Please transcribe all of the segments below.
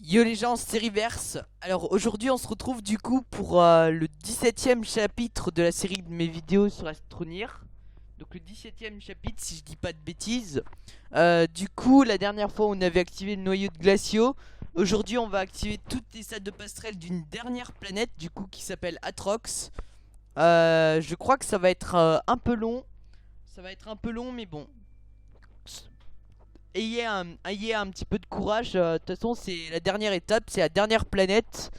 Yo les gens, c'est Reverse. Alors aujourd'hui on se retrouve du coup pour le 17e chapitre de la série de mes vidéos sur Astronir. Donc le 17e chapitre si je dis pas de bêtises. Du coup la dernière fois on avait activé le noyau de glaciaux. Aujourd'hui on va activer toutes les salles de passerelle d'une dernière planète du coup qui s'appelle Atrox. Je crois que ça va être un peu long. Ça va être un peu long mais bon, ayez un petit peu de courage. De toute façon, c'est la dernière étape, c'est la dernière planète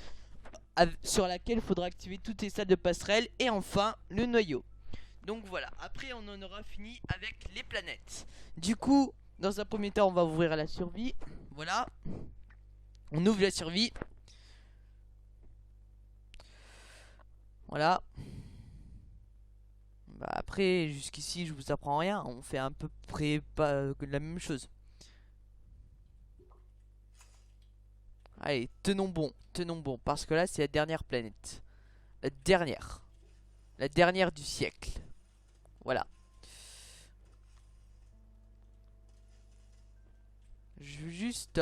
sur laquelle il faudra activer toutes les salles de passerelle. Et enfin, le noyau. Donc voilà, après on en aura fini avec les planètes. Du coup, dans un premier temps, on va ouvrir la survie. Voilà, on ouvre la survie. Voilà. Bah, après, jusqu'ici, je vous apprends rien. On fait à peu près pas la même chose. Allez, tenons bon, parce que là, c'est la dernière planète. La dernière. La dernière du siècle. Voilà. Je veux juste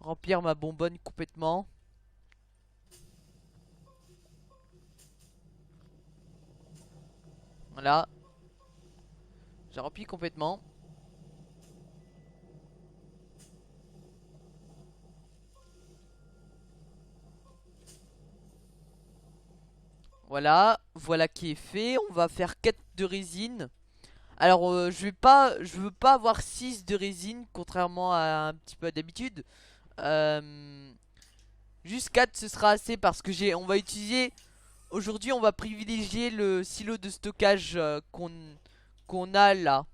remplir ma bonbonne complètement. Voilà. J'ai rempli complètement. Voilà. Voilà qui est fait. On va faire 4 de résine. Alors, je veux pas avoir 6 de résine, contrairement à un petit peu d'habitude. Euh, Juste 4 ce sera assez parce que on va utiliser. Aujourd'hui, on va privilégier le silo de stockage qu'on a là.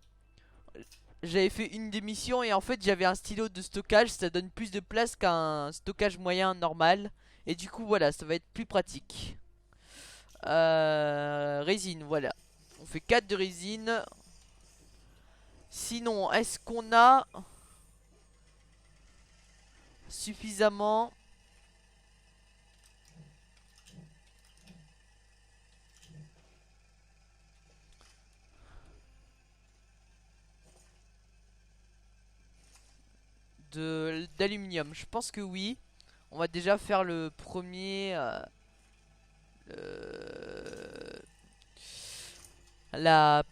J'avais fait une des missions et en fait j'avais un stylo de stockage, ça donne plus de place qu'un stockage moyen normal. Et du coup voilà, ça va être plus pratique. Résine, voilà. On fait 4 de résine. Sinon, est-ce qu'on a suffisamment d'aluminium? Je pense que oui. On va déjà faire le premier... le, la,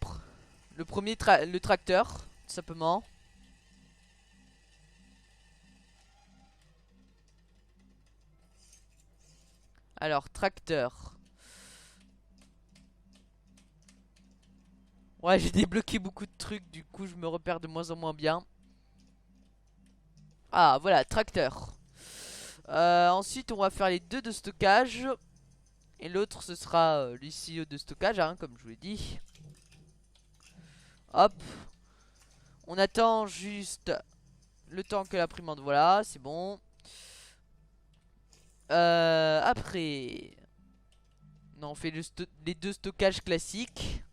le premier le tracteur, tout simplement. Alors, tracteur. Ouais, j'ai débloqué beaucoup de trucs, du coup je me repère de moins en moins bien. Ah, voilà, tracteur. Ensuite, on va faire les deux de stockage. Et l'autre, ce sera les silos de stockage, hein, comme je vous l'ai dit. Hop. On attend juste le temps que l'imprimante, voilà, c'est bon. Après, non, on fait les deux stockages classiques.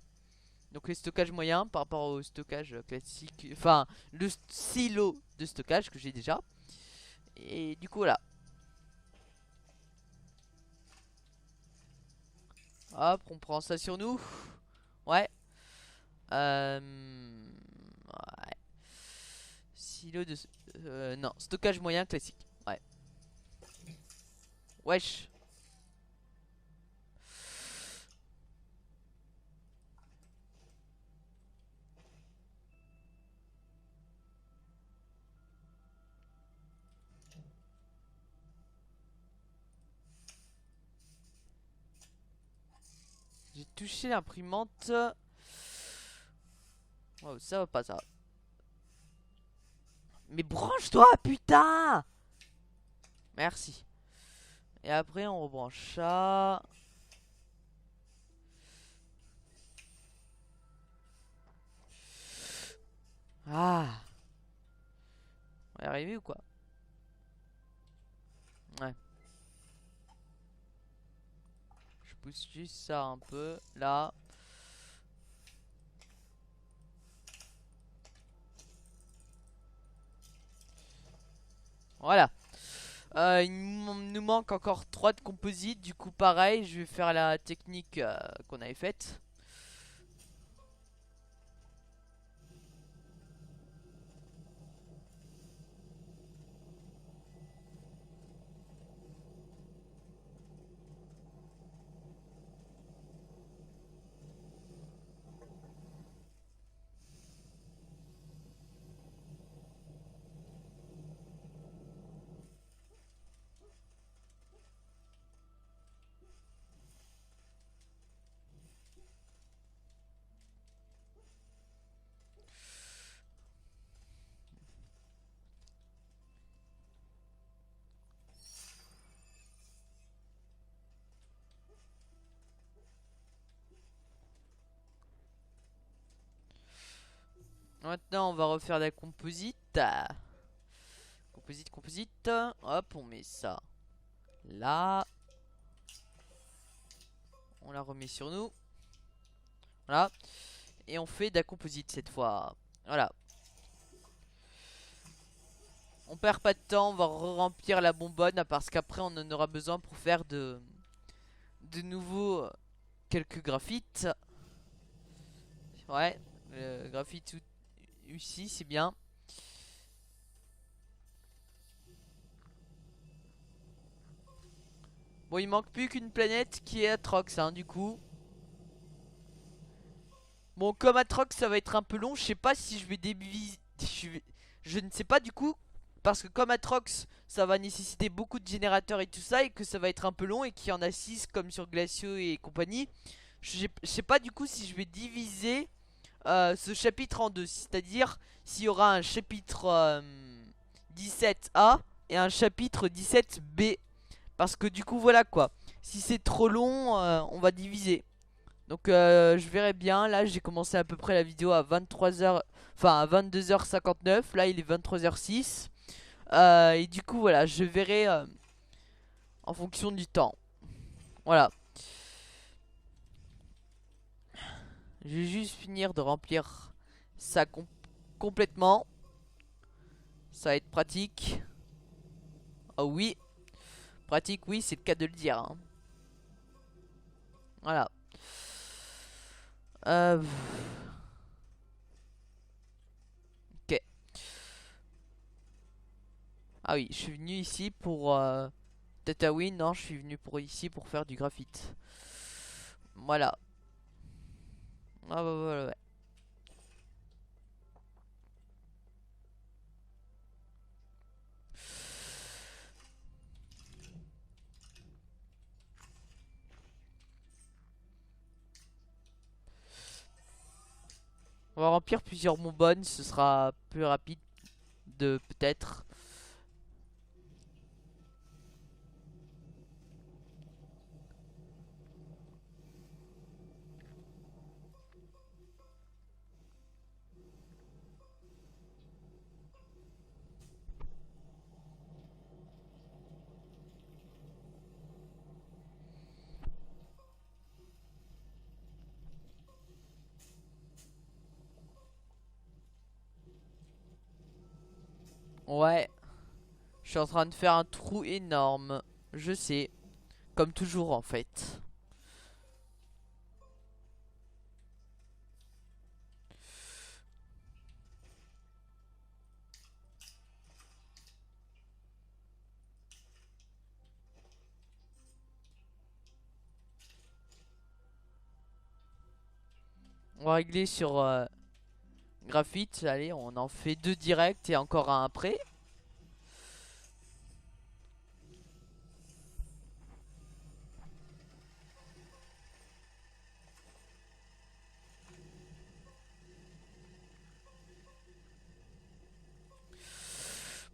Donc les stockages moyens par rapport au stockage classique. Enfin, le silo de stockage que j'ai déjà. Et du coup, voilà. Hop, on prend ça sur nous. Ouais. Ouais. Silo de... non, stockage moyen classique. Ouais. Wesh. J'ai touché l'imprimante. Oh, ça va pas ça. Mais branche-toi, putain. Merci. Et après, on rebranche ça. Ah. On va y arriver ou quoi? Ouais. Je pousse juste ça un peu. Là. Voilà. Nous manque encore 3 de composite. Du coup, pareil, je vais faire la technique qu'on avait faite. Maintenant, on va refaire la composite. Composite. Hop, on met ça là. On la remet sur nous. Voilà. Et on fait de la composite cette fois. Voilà. On perd pas de temps, on va remplir la bonbonne parce qu'après on en aura besoin pour faire de nouveau quelques graphites. Ouais, le graphite ici c'est bien. Bon, il manque plus qu'une planète qui est Atrox, hein, du coup. Bon, comme Atrox ça va être un peu long, je sais pas si je vais diviser. Je ne sais pas du coup. Parce que comme Atrox, ça va nécessiter beaucoup de générateurs et tout ça, et que ça va être un peu long, et qu'il y en a 6 comme sur Glacio et compagnie. Je sais pas du coup si je vais diviser ce chapitre en deux. C'est-à-dire s'il y aura un chapitre 17A et un chapitre 17B. Parce que du coup voilà quoi. Si c'est trop long, on va diviser. Donc je verrai bien. Là j'ai commencé à peu près la vidéo à 23h. Enfin à 22h59. Là il est 23h06. Et du coup voilà, je verrai en fonction du temps. Voilà. Je vais juste finir de remplir ça complètement. Ça va être pratique. Oh oui. Pratique, oui, c'est le cas de le dire, hein. Voilà. Euh... Ok. Ah oui, je suis venu ici pour Tatooine. Non, je suis venu pour ici pour faire du graphite. Voilà. Ah bah voilà, ouais. On va remplir plusieurs bonbonnes, ce sera plus rapide de peut-être. Ouais, je suis en train de faire un trou énorme. Je sais, comme toujours en fait. On va régler sur graphite. Allez, on en fait deux directs et encore un après.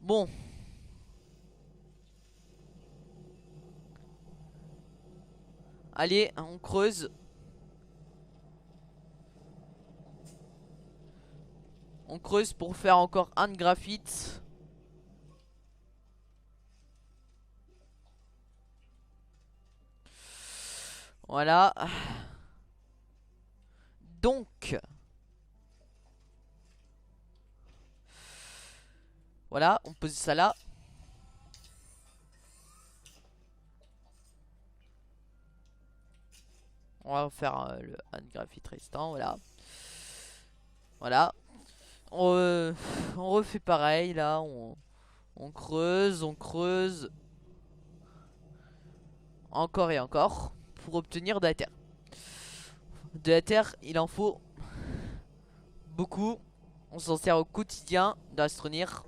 Bon. Allez, on creuse. On creuse pour faire encore un de graphite. Voilà. Donc. Voilà, on pose ça là. On va faire le un de graphite restant, voilà. Voilà. On refait pareil là. On creuse, on creuse. Encore et encore. Pour obtenir de la terre. De la terre, il en faut beaucoup. On s'en sert au quotidien d'Astronir.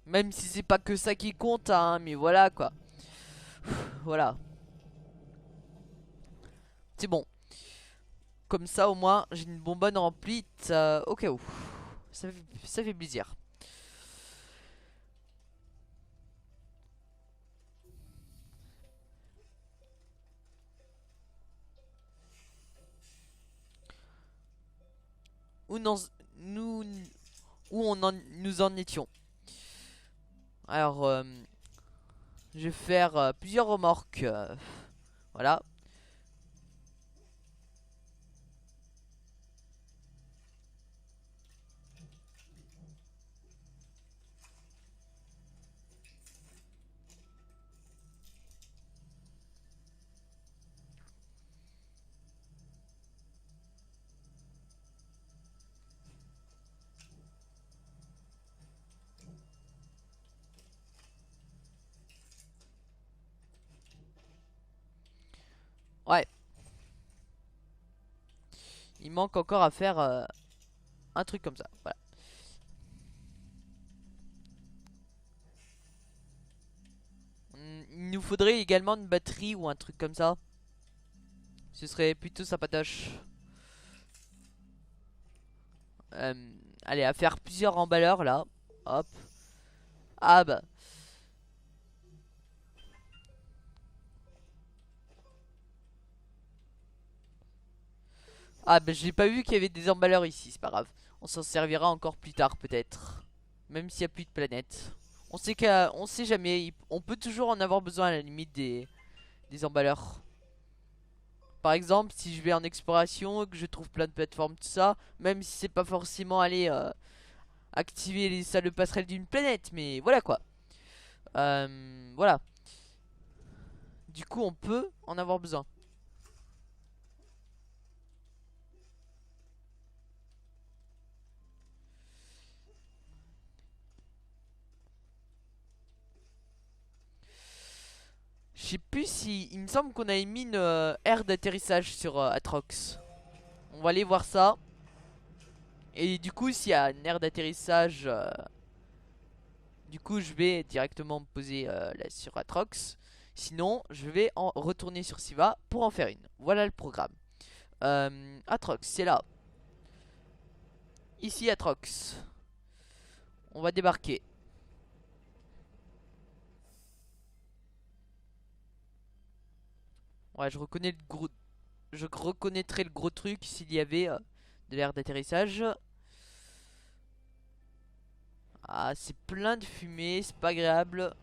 Même si c'est pas que ça qui compte, hein, mais voilà quoi. Voilà. C'est bon. Comme ça au moins j'ai une bonbonne remplie au cas où. Ça fait plaisir. Où nous en étions. Alors, je vais faire plusieurs remorques. Voilà. Ouais. Il manque encore à faire un truc comme ça. Voilà. Il nous faudrait également une batterie ou un truc comme ça. Ce serait plutôt sympatoche. Euh, Allez, à faire plusieurs emballeurs là. Hop. Ah bah. Ah bah j'ai pas vu qu'il y avait des emballeurs ici, c'est pas grave. On s'en servira encore plus tard peut-être. Même s'il n'y a plus de planète. On sait jamais, on peut toujours en avoir besoin à la limite des emballeurs. Par exemple, si je vais en exploration et que je trouve plein de plateformes, tout ça, même si c'est pas forcément aller activer les salles de passerelle d'une planète, mais voilà quoi. Voilà. Du coup, on peut en avoir besoin. Je sais plus si. Il me semble qu'on avait mis une aire d'atterrissage sur Atrox. On va aller voir ça. Et du coup, s'il y a une aire d'atterrissage, du coup, je vais directement me poser là sur Atrox. Sinon, je vais en retourner sur Siva pour en faire une. Voilà le programme. Atrox, c'est là. Ici, Atrox. On va débarquer. Ouais, je reconnaîtrais le gros truc s'il y avait de l'aire d'atterrissage. Ah, c'est plein de fumée, c'est pas agréable.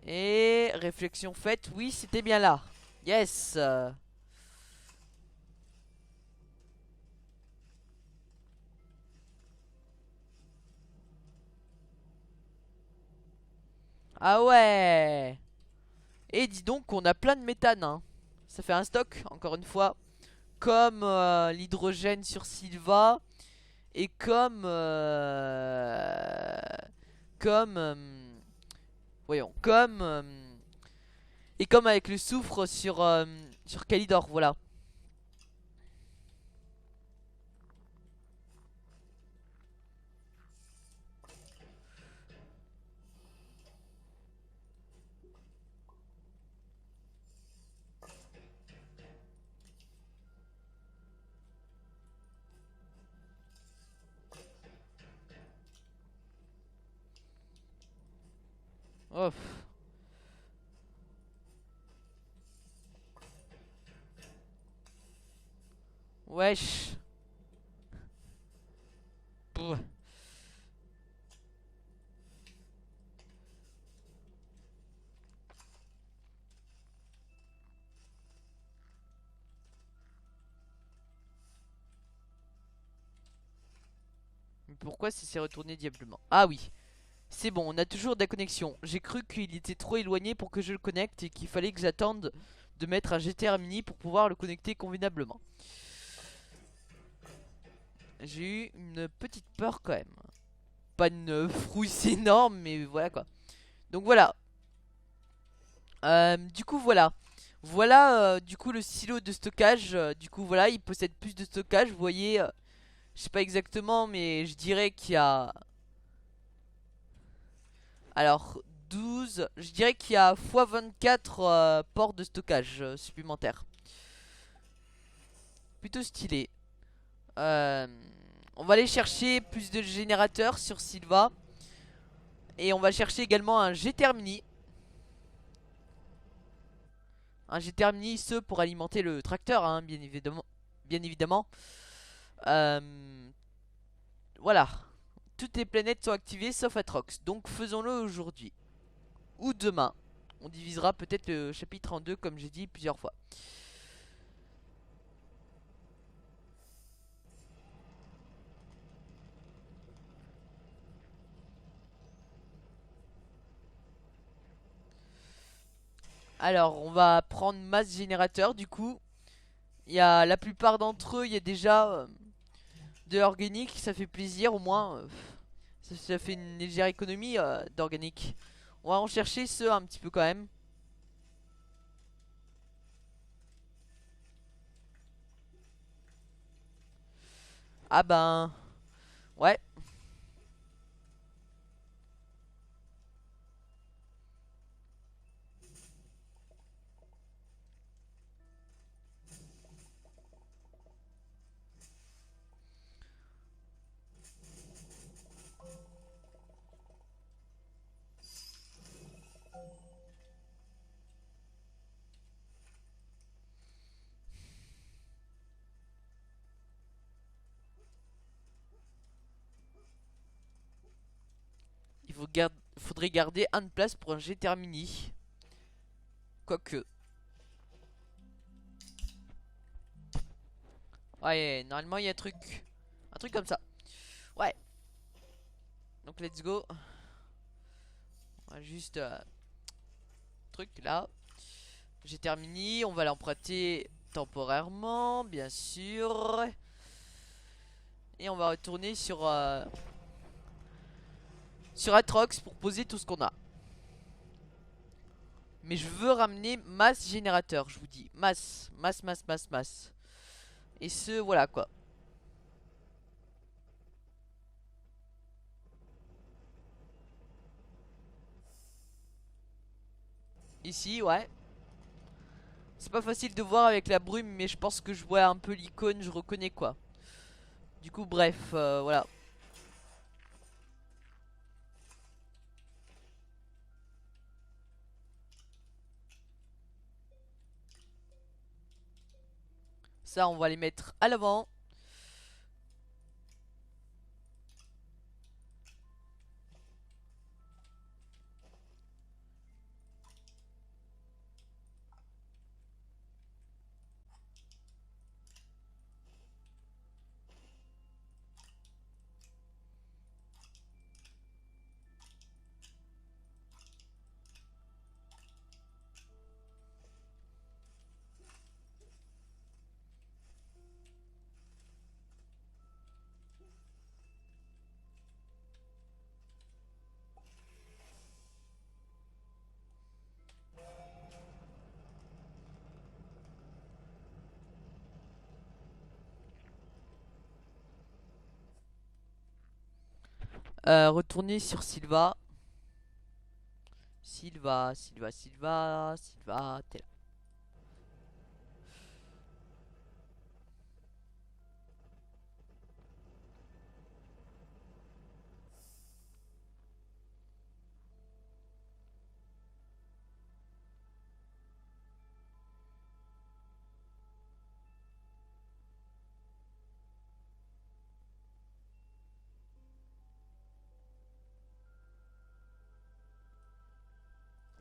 Et réflexion faite, oui, c'était bien là. Yes. Ah ouais. Et dis donc, on a plein de méthane, hein. Ça fait un stock, encore une fois. Comme l'hydrogène sur Silva. Et voyons, et comme avec le soufre sur Calidor, voilà. Oh, wesh. Pouh. Mais pourquoi ça s'est retourné diablement? Ah oui, c'est bon, on a toujours de la connexion. J'ai cru qu'il était trop éloigné pour que je le connecte et qu'il fallait que j'attende de mettre un GTR mini pour pouvoir le connecter convenablement. J'ai eu une petite peur quand même. Pas une frousse énorme, mais voilà quoi. Donc voilà. Du coup voilà. Voilà du coup le silo de stockage. Du coup voilà, il possède plus de stockage. Vous voyez, je sais pas exactement, mais je dirais qu'il y a... Alors 12, je dirais qu'il y a x 24 ports de stockage supplémentaires. Plutôt stylé. Euh, on va aller chercher plus de générateurs sur Silva. Et on va chercher également un G-Termini. Un Gétermini, ce pour alimenter le tracteur, hein, bien évidemment. Bien évidemment. Euh, voilà. Toutes les planètes sont activées sauf Atrox. Donc faisons-le aujourd'hui. Ou demain. On divisera peut-être le chapitre en deux comme j'ai dit plusieurs fois. Alors on va prendre masse générateur du coup. Il y a la plupart d'entre eux, il y a déjà de l'organique, ça fait plaisir au moins. Ça fait une légère économie d'organique. On va en chercher ceux un petit peu quand même. Ah ben... Ouais. Faudrait garder un de place pour un Gétermini. Quoique. Ouais, normalement il y a un truc. Un truc comme ça. Ouais. Donc let's go. On va juste... truc là. Gétermini, on va l'emprunter temporairement, bien sûr. Et on va retourner sur Atrox pour poser tout ce qu'on a. Mais je veux ramener masse générateur, je vous dis. Masse, masse, masse, masse, masse. Et ce, voilà quoi. Ici, ouais. C'est pas facile de voir avec la brume, mais je pense que je vois un peu l'icône, je reconnais quoi. Du coup, bref, voilà. Ça, on va les mettre à l'avant. Retourner sur Sylva. Sylva, Sylva, Sylva, Sylva, t'es là.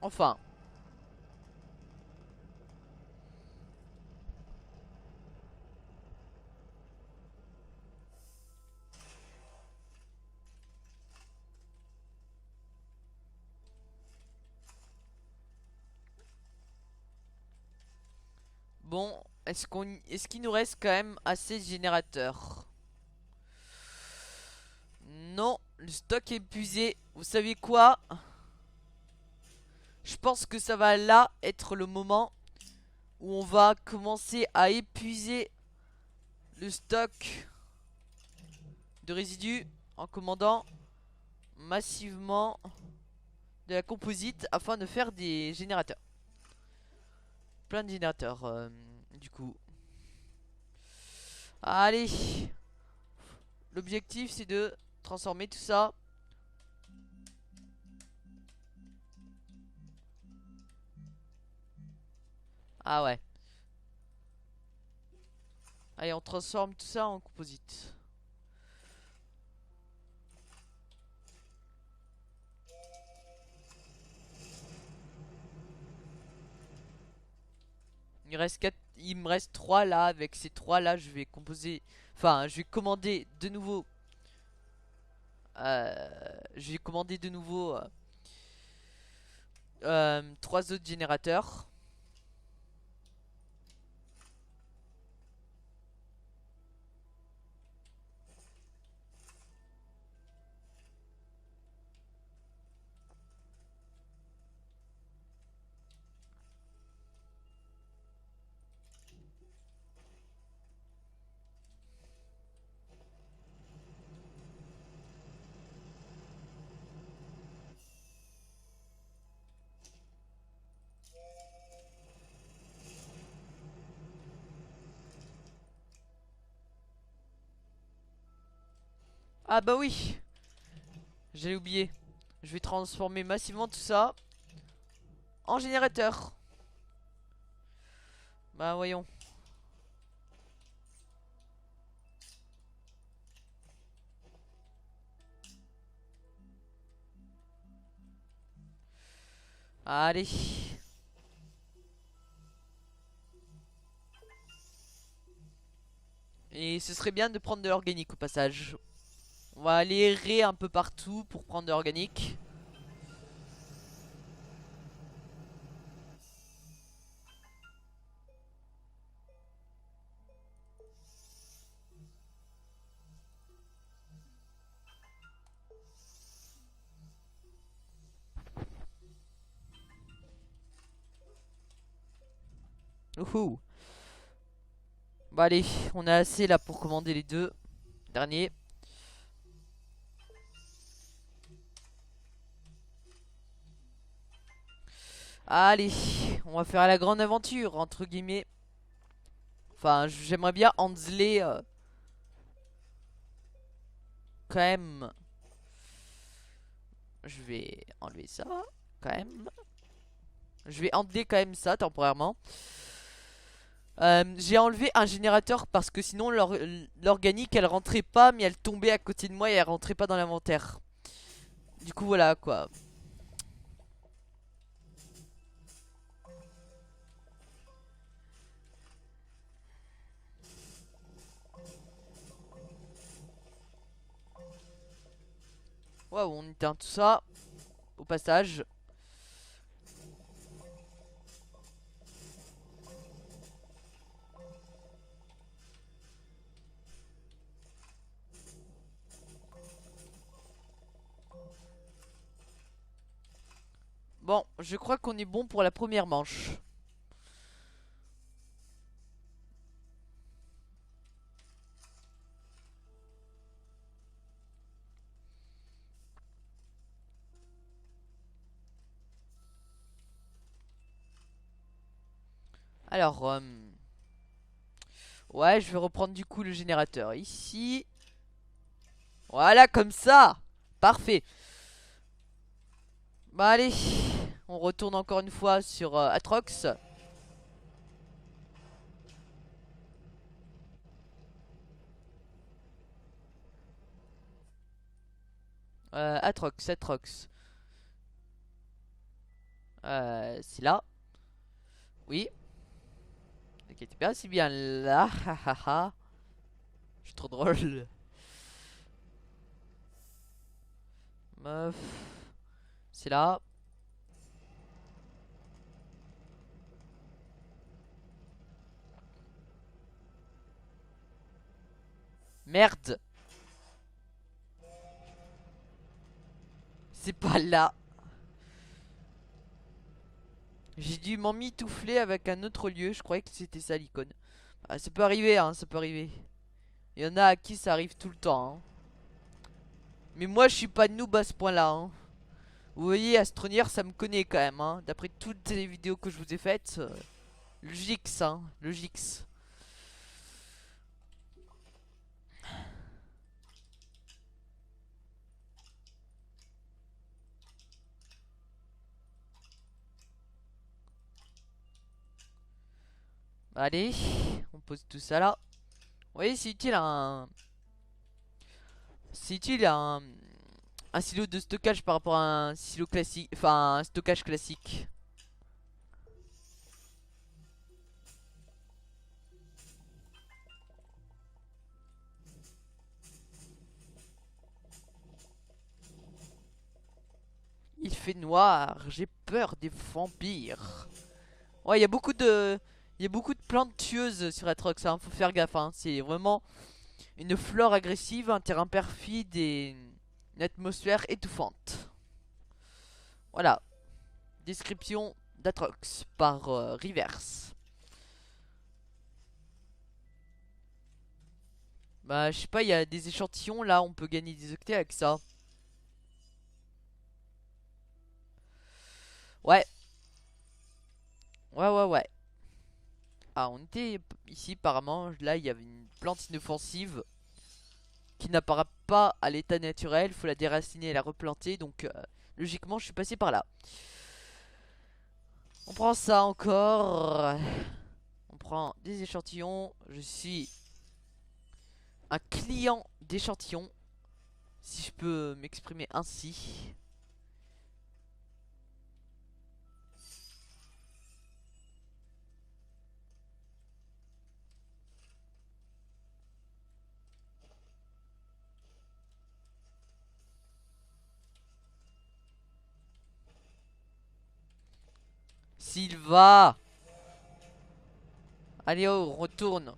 Enfin. Bon, est-ce qu'il nous reste quand même assez de générateurs? Non, le stock est épuisé. Vous savez quoi? Je pense que ça va là être le moment où on va commencer à épuiser le stock de résidus en commandant massivement de la composite afin de faire des générateurs. Plein de générateurs, du coup. Allez. L'objectif, c'est de transformer tout ça. Ah ouais. Allez, on transforme tout ça en composite. Il me reste 3 là. Avec ces 3 là, je vais composer. Enfin, je vais commander de nouveau. Je vais commander de nouveau 3 autres générateurs. Ah bah oui, j'allais oublier. Je vais transformer massivement tout ça en générateur. Bah voyons. Allez. Et ce serait bien de prendre de l'organique au passage. On va aller errer un peu partout pour prendre de l'organique. Ouhou. Bah allez, on a assez là pour commander les deux derniers. Allez, on va faire la grande aventure, entre guillemets. Enfin, j'aimerais bien handler quand même. Je vais enlever ça, quand même. Je vais handler quand même ça, temporairement. J'ai enlevé un générateur parce que sinon l'organique elle rentrait pas, mais elle tombait à côté de moi et elle rentrait pas dans l'inventaire. Du coup voilà quoi. Waouh, on éteint tout ça au passage. Bon, je crois qu'on est bon pour la première manche. Alors, ouais, je vais reprendre du coup le générateur ici. Voilà, comme ça. Parfait. Bah allez, on retourne encore une fois sur Atrox. Atrox. C'est là. Oui. T'inquiète pas, c'est bien là. Je suis trop drôle. Meuf. C'est là. Merde. C'est pas là. J'ai dû m'en mitoufler avec un autre lieu. Je croyais que c'était ça l'icône. Ah, ça peut arriver, hein, ça peut arriver. Il y en a à qui ça arrive tout le temps, hein. Mais moi, je suis pas noob à ce point-là, hein. Vous voyez, Astronier, ça me connaît quand même, hein. D'après toutes les vidéos que je vous ai faites. Le Gix, hein. Le Gix. Allez, on pose tout ça là. Vous voyez, c'est utile un silo de stockage par rapport à un silo classique, enfin un stockage classique. Il fait noir, j'ai peur des vampires. Ouais, il y a beaucoup de plantes tueuses sur Atrox, hein, faut faire gaffe, hein. C'est vraiment une flore agressive, un terrain perfide et une atmosphère étouffante. Voilà, description d'Atrox par Rivers. Bah, je sais pas, il y a des échantillons là, on peut gagner des octets avec ça. Ouais, ouais. Ah, on était ici apparemment, là il y avait une plante inoffensive qui n'apparaît pas à l'état naturel, faut la déraciner et la replanter, donc logiquement je suis passé par là. On prend ça encore, on prend des échantillons, je suis un client d'échantillons, si je peux m'exprimer ainsi. Sylva! Allez oh, retourne.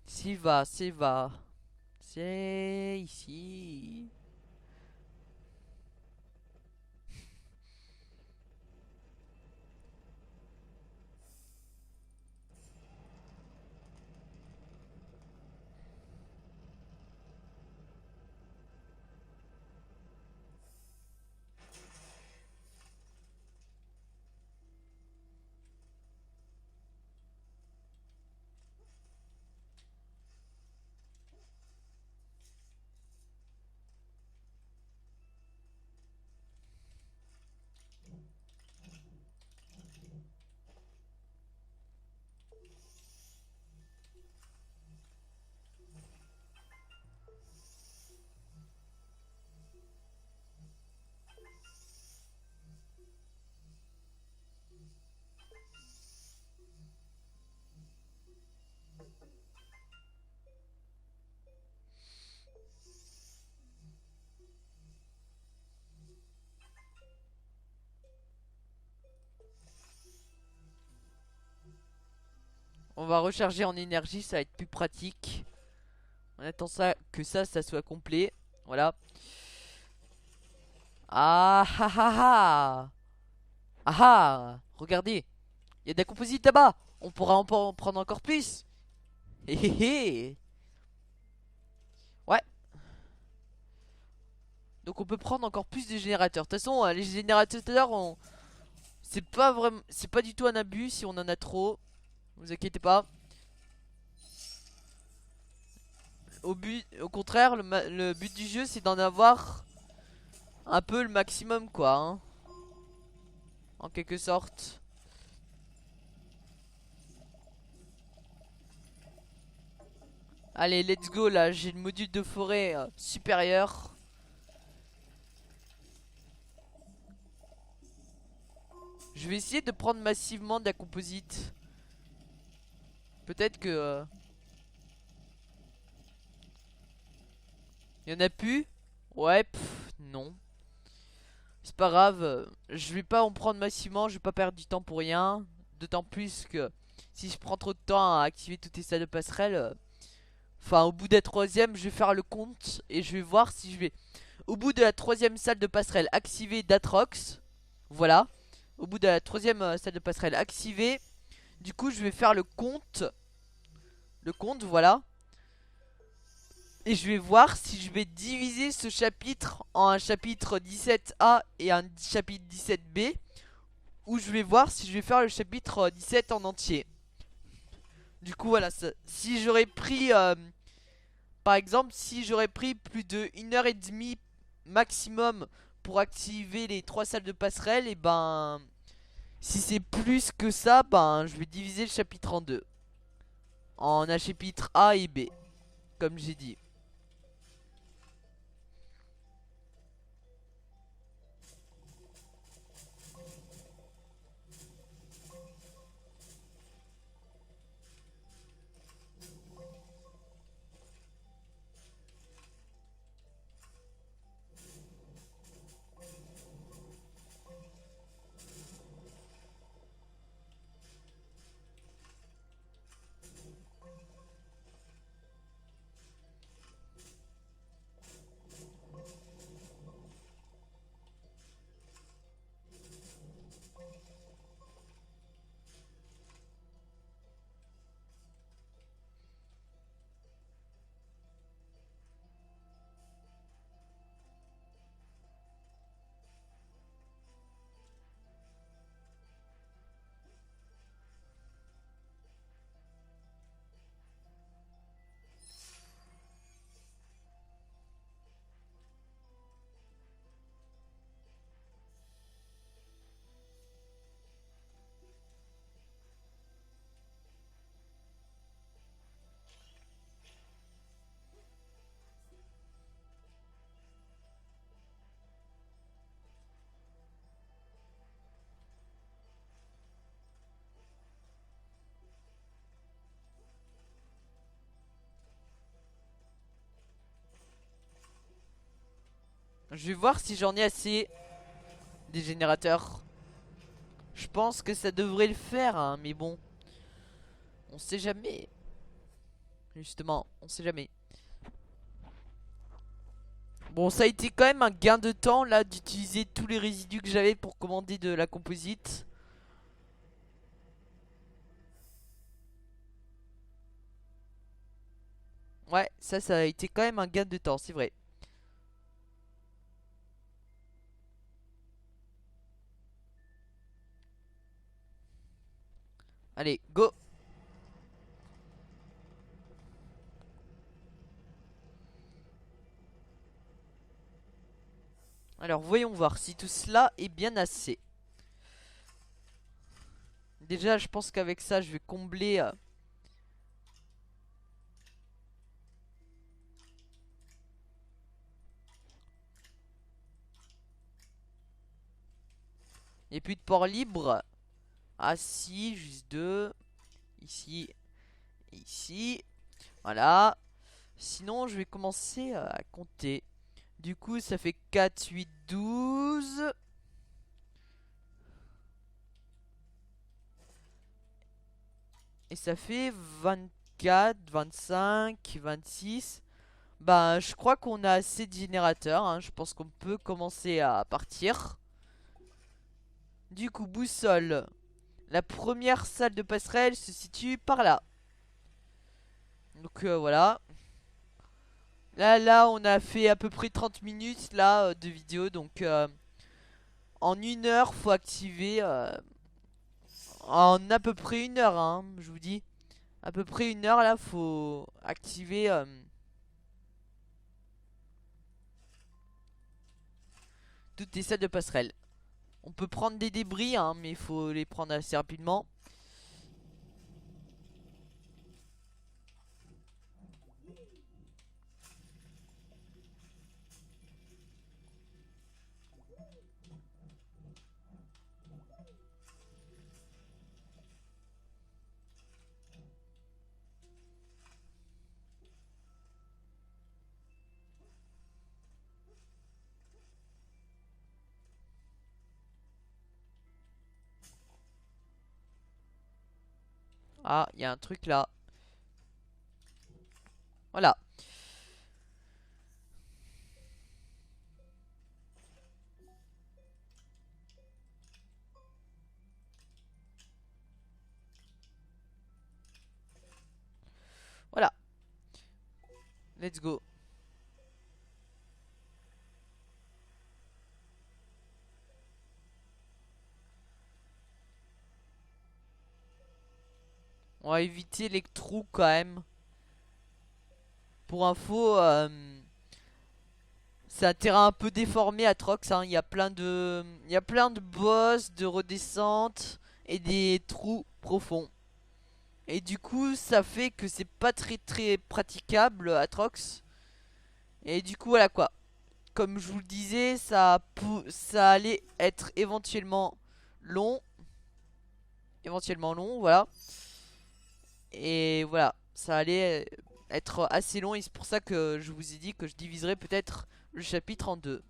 Sylva, Sylva. C'est ici. On va recharger en énergie, ça va être plus pratique. On attend ça soit complet. Voilà. Ah ah ah ah. Ah ah. Regardez, il y a de la composite là-bas. On pourra en prendre encore plus. Hé hé hé. Ouais. Donc on peut prendre encore plus de générateurs. De toute façon, les générateurs, c'est pas du tout un abus si on en a trop. Vous inquiétez pas. Au contraire, le but du jeu, c'est d'en avoir un peu le maximum, quoi, hein. En quelque sorte. Allez, let's go, là, j'ai le module de forêt supérieur. Je vais essayer de prendre massivement de la composite. Peut-être que... y en a plus. Ouais, non. C'est pas grave, je vais pas en prendre massivement, je vais pas perdre du temps pour rien. D'autant plus que si je prends trop de temps à activer toutes les salles de passerelle, enfin au bout de la troisième, je vais faire le compte et je vais voir si je vais, au bout de la troisième salle de passerelle, activer Datrox. Voilà, au bout de la troisième salle de passerelle activée. Du coup je vais faire le compte, voilà. Et je vais voir si je vais diviser ce chapitre en un chapitre 17A et un chapitre 17B. Ou je vais voir si je vais faire le chapitre 17 en entier. Du coup voilà, si j'aurais pris par exemple, si j'aurais pris plus de 1 heure et demie maximum pour activer les 3 salles de passerelle, et ben si c'est plus que ça, ben je vais diviser le chapitre en deux, en un chapitre A et B, comme j'ai dit. Je vais voir si j'en ai assez des générateurs. Je pense que ça devrait le faire, hein, mais bon, on sait jamais. Justement, on sait jamais. Bon, ça a été quand même un gain de temps là d'utiliser tous les résidus que j'avais pour commander de la composite. Ouais, ça a été quand même un gain de temps, c'est vrai. Allez, go. Alors, voyons voir si tout cela est bien assez. Déjà, je pense qu'avec ça, je vais combler... Et puis de port libre. Ah si, juste deux. Ici, ici. Voilà. Sinon, je vais commencer à compter. Du coup, ça fait 4, 8, 12. Et ça fait 24, 25, 26. Bah, je crois qu'on a assez de générateurs, hein. Je pense qu'on peut commencer à partir. Du coup, boussole. La première salle de passerelle se situe par là. Donc voilà. Là, on a fait à peu près 30 minutes là de vidéo. Donc en une heure, faut activer. En à peu près une heure, hein, je vous dis. À peu près une heure là, faut activer toutes les salles de passerelle. On peut prendre des débris, hein, mais il faut les prendre assez rapidement. Ah, il y a un truc là. Voilà. Voilà. Let's go. On va éviter les trous quand même. Pour info, C'est un terrain un peu déformé Atrox, hein. Il y a plein de bosses, de redescentes et des trous profonds. Et du coup, ça fait que c'est pas très praticable Atrox. Et du coup, voilà quoi. Comme je vous le disais, ça allait être long, éventuellement long, voilà. Et voilà, ça allait être assez long et c'est pour ça que je vous ai dit que je diviserais peut-être le chapitre en deux.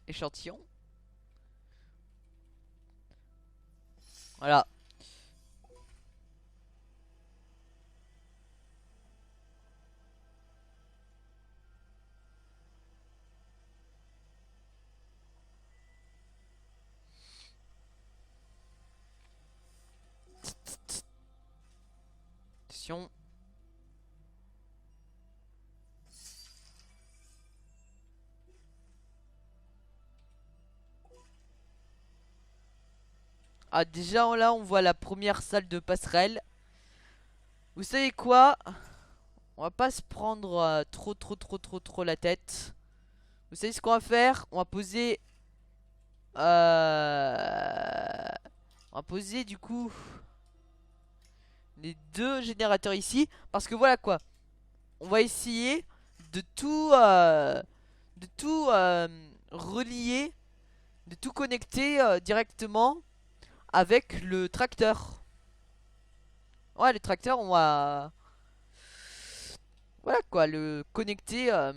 Échantillon. Voilà. Attention. Ah déjà là on voit la première salle de passerelle. Vous savez quoi? On va pas se prendre trop la tête. Vous savez ce qu'on va faire? Euh... On va poser du coup les deux générateurs ici. Parce que voilà quoi. On va essayer de tout relier, de tout connecter directement avec le tracteur. Ouais, le tracteur, on va... Voilà quoi, le connecter à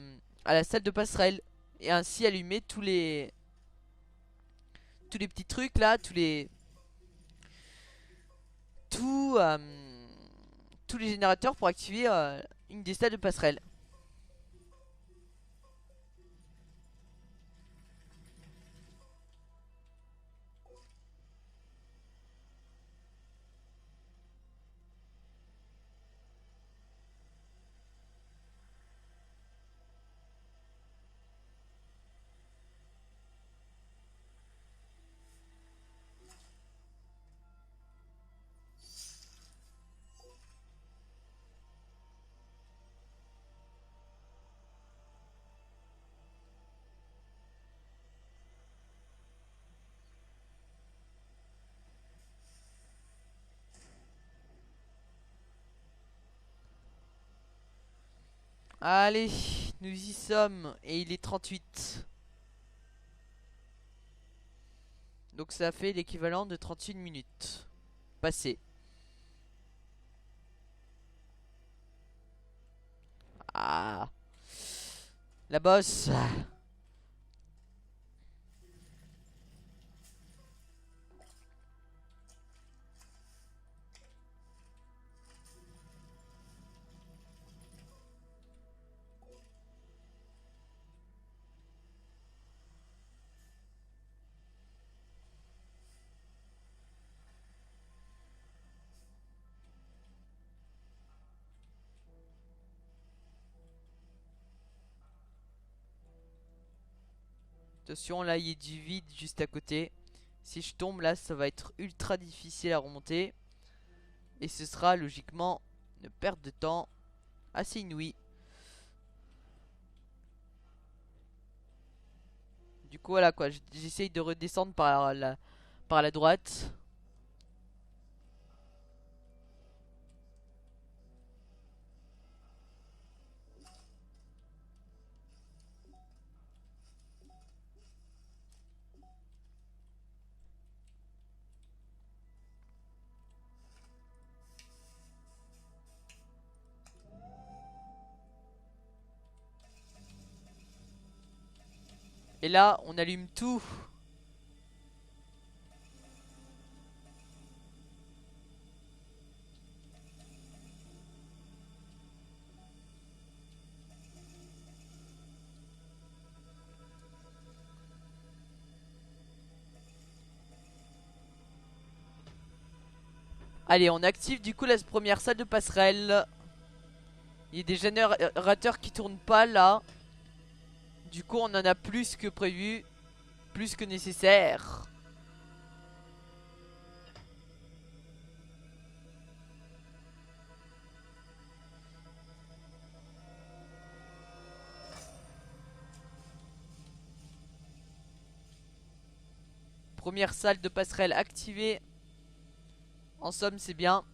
la salle de passerelle. Et ainsi allumer tous les petits trucs là, tout, euh, tous les générateurs pour activer une des salles de passerelle. Allez, nous y sommes. Et il est 38. Donc ça fait l'équivalent de 38 minutes. Passé. Ah, la bosse. Attention, là il y a du vide juste à côté. Si je tombe là, ça va être ultra difficile à remonter. Et ce sera logiquement une perte de temps assez inouïe. Du coup, voilà quoi, j'essaye de redescendre par la droite. Et là, on allume tout. Allez, on active du coup la première salle de passerelle. Il y a des générateurs qui tournent pas là. Du coup, on en a plus que prévu. Plus que nécessaire. Première salle de passerelle activée. En somme, c'est bien.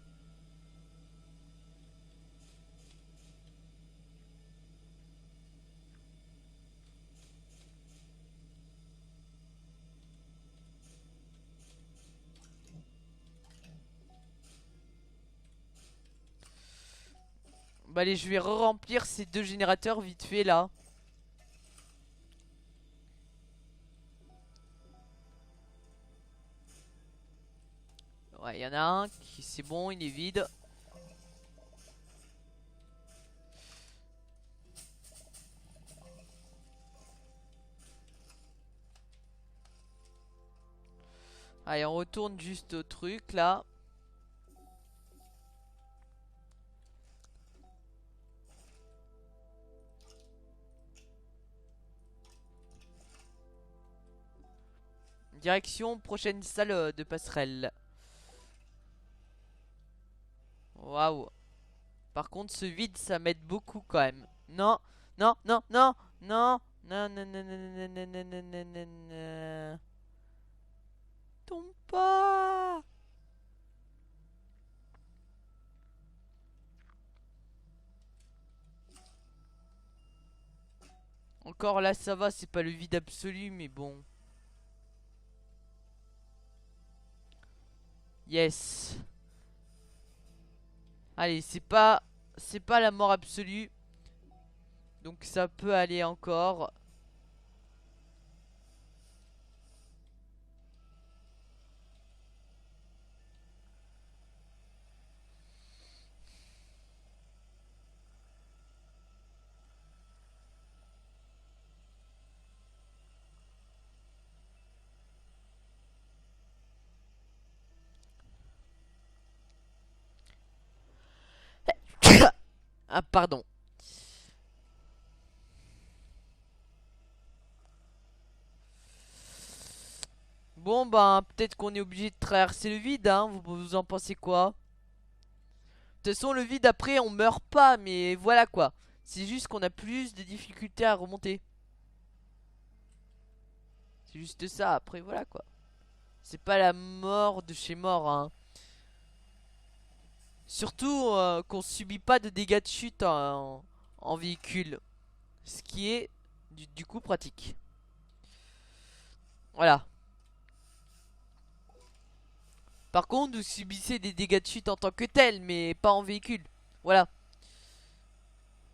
Bah allez, je vais re-remplir ces deux générateurs vite fait là. Ouais, il y en a un qui c'est bon, il est vide. Allez, on retourne juste au truc là. Direction prochaine salle de passerelle. Waouh. Par contre, ce vide, ça m'aide beaucoup quand même. Non, non, non, non, non, non, non, non, non, non, non, non, non, non, non, non. Tombe pas. Encore là, ça va, c'est pas le vide absolu, mais bon. Yes. Allez, c'est pas la mort absolue. Donc ça peut aller encore. Ah, pardon. Bon, ben, peut-être qu'on est obligé de traverser le vide, hein. Vous en pensez quoi? De toute façon, le vide, après, on meurt pas, mais voilà quoi. C'est juste qu'on a plus de difficultés à remonter. C'est juste ça, après, voilà quoi. C'est pas la mort de chez mort, hein. Surtout qu'on subit pas de dégâts de chute en véhicule. Ce qui est du coup pratique. Voilà. Par contre, vous subissez des dégâts de chute en tant que tel, mais pas en véhicule. Voilà.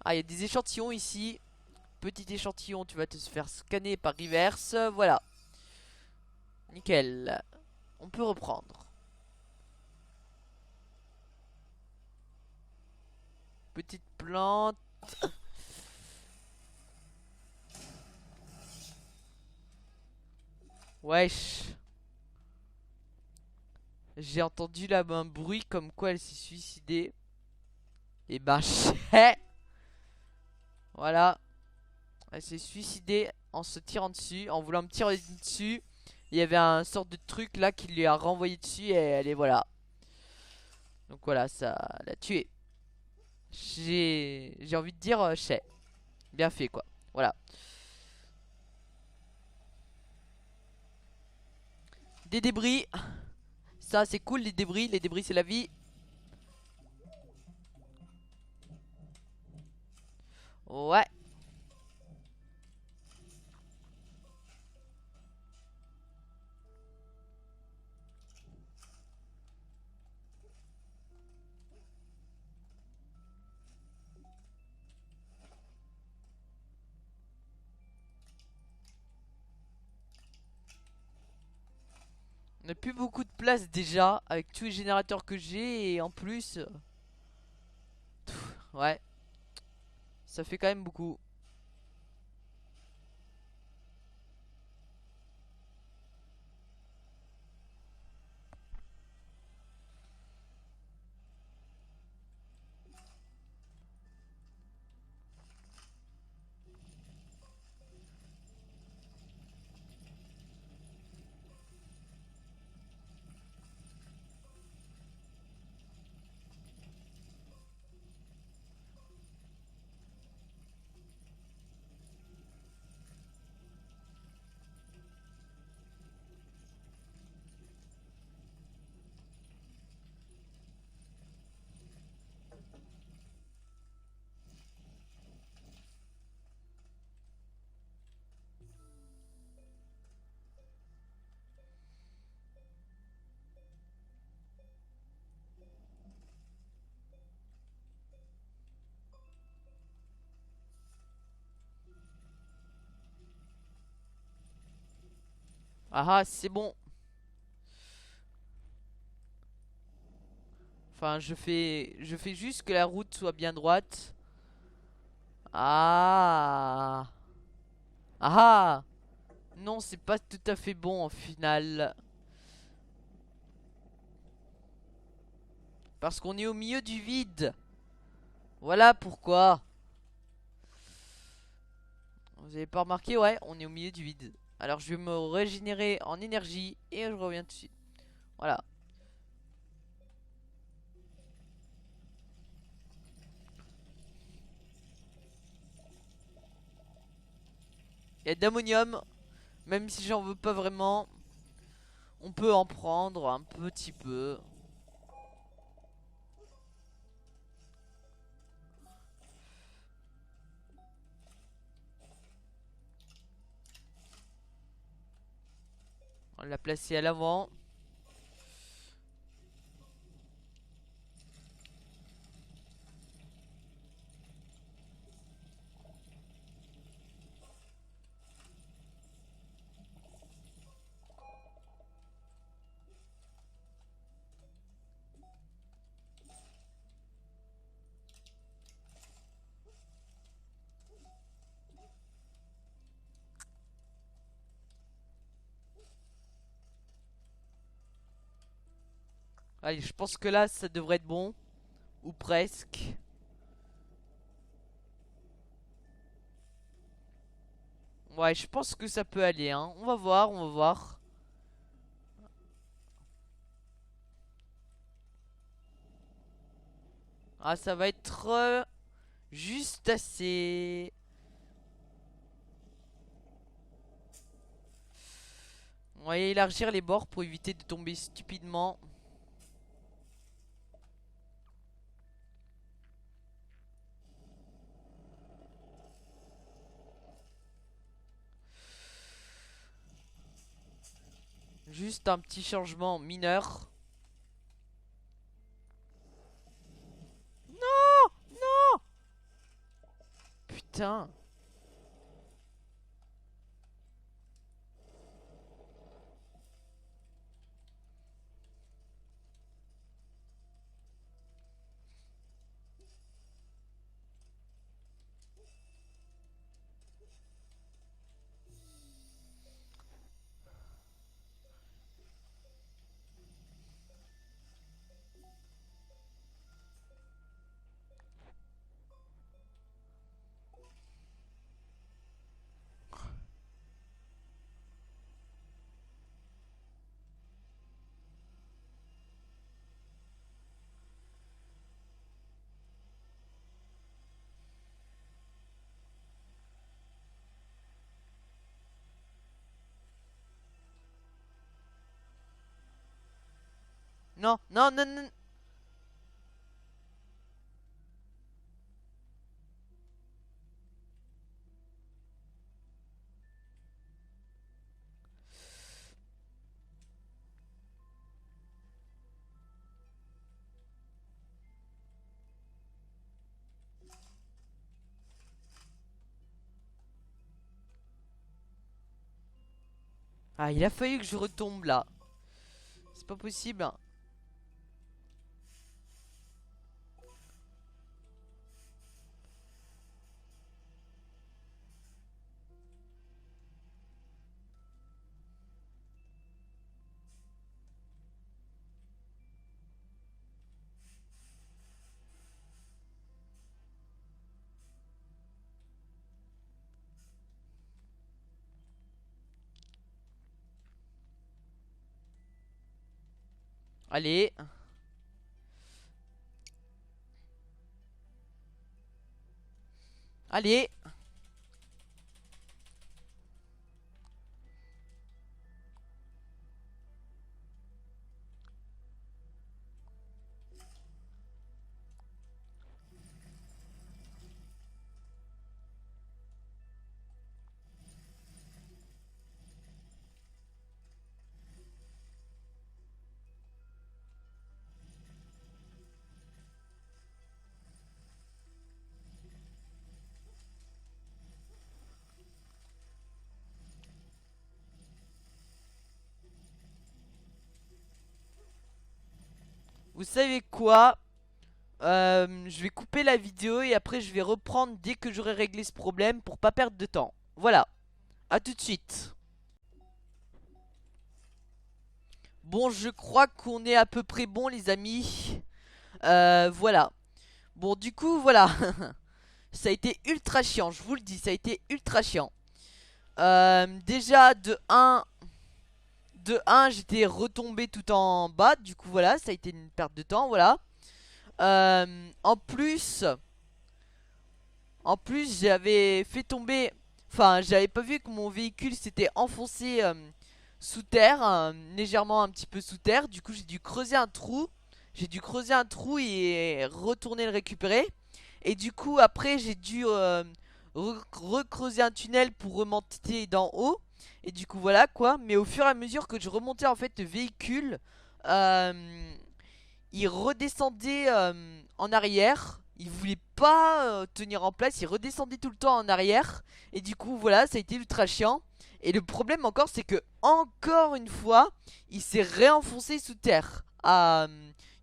Ah, il y a des échantillons ici. Petit échantillon, tu vas te faire scanner par reverse. Voilà. Nickel. On peut reprendre. Petite plante. Wesh. J'ai entendu là un bruit comme quoi elle s'est suicidée. Et ben, voilà. Elle s'est suicidée en se tirant dessus, en voulant me tirer dessus. Il y avait un sorte de truc là qui lui a renvoyé dessus et elle est voilà. Donc voilà, ça l'a tué. J'ai envie de dire chais. Bien fait quoi. Voilà. Des débris. Ça c'est cool les débris. Les débris c'est la vie. Ouais. On a plus beaucoup de place déjà avec tous les générateurs que j'ai et en plus, ouais, ça fait quand même beaucoup. Ah ah, c'est bon. Enfin, je fais juste que la route soit bien droite. Ah. Ah. Non, c'est pas tout à fait bon au final. Parce qu'on est au milieu du vide. Voilà pourquoi. Vous avez pas remarqué? Ouais, on est au milieu du vide. Alors je vais me régénérer en énergie et je reviens tout de suite. Voilà. Il y a d'ammonium. Même si j'en veux pas vraiment, on peut en prendre un petit peu. On l'a placé à l'avant. Allez, je pense que là, ça devrait être bon. Ou presque. Ouais, je pense que ça peut aller, hein. On va voir, on va voir. Ah, ça va être juste assez. On va élargir les bords pour éviter de tomber stupidement. Juste un petit changement mineur. Non! Non! Putain. Non, non, non, non. Ah, il a fallu que je retombe là. pas possible. Allez. Allez. Vous savez quoi? Je vais couper la vidéo et après je vais reprendre dès que j'aurai réglé ce problème pour pas perdre de temps. Voilà, à tout de suite. Bon, je crois qu'on est à peu près bon les amis. Voilà. Bon, du coup, voilà. Ça a été ultra chiant, je vous le dis, ça a été ultra chiant. Déjà, de un j'étais retombé tout en bas. Du coup, voilà, ça a été une perte de temps, voilà. En plus... En plus, j'avais fait tomber... Enfin, j'avais pas vu que mon véhicule s'était enfoncé sous terre, légèrement un petit peu sous terre. Du coup, j'ai dû creuser un trou. J'ai dû creuser un trou et retourner le récupérer. Et du coup, après, j'ai dû recreuser un tunnel pour remonter d'en haut. Et du coup, voilà quoi. Mais au fur et à mesure que je remontais en fait le véhicule, euh, il redescendait en arrière. Il voulait pas tenir en place. Il redescendait tout le temps en arrière. Et du coup, voilà, ça a été ultra chiant. Et le problème encore, c'est que encore une fois, il s'est réenfoncé sous terre à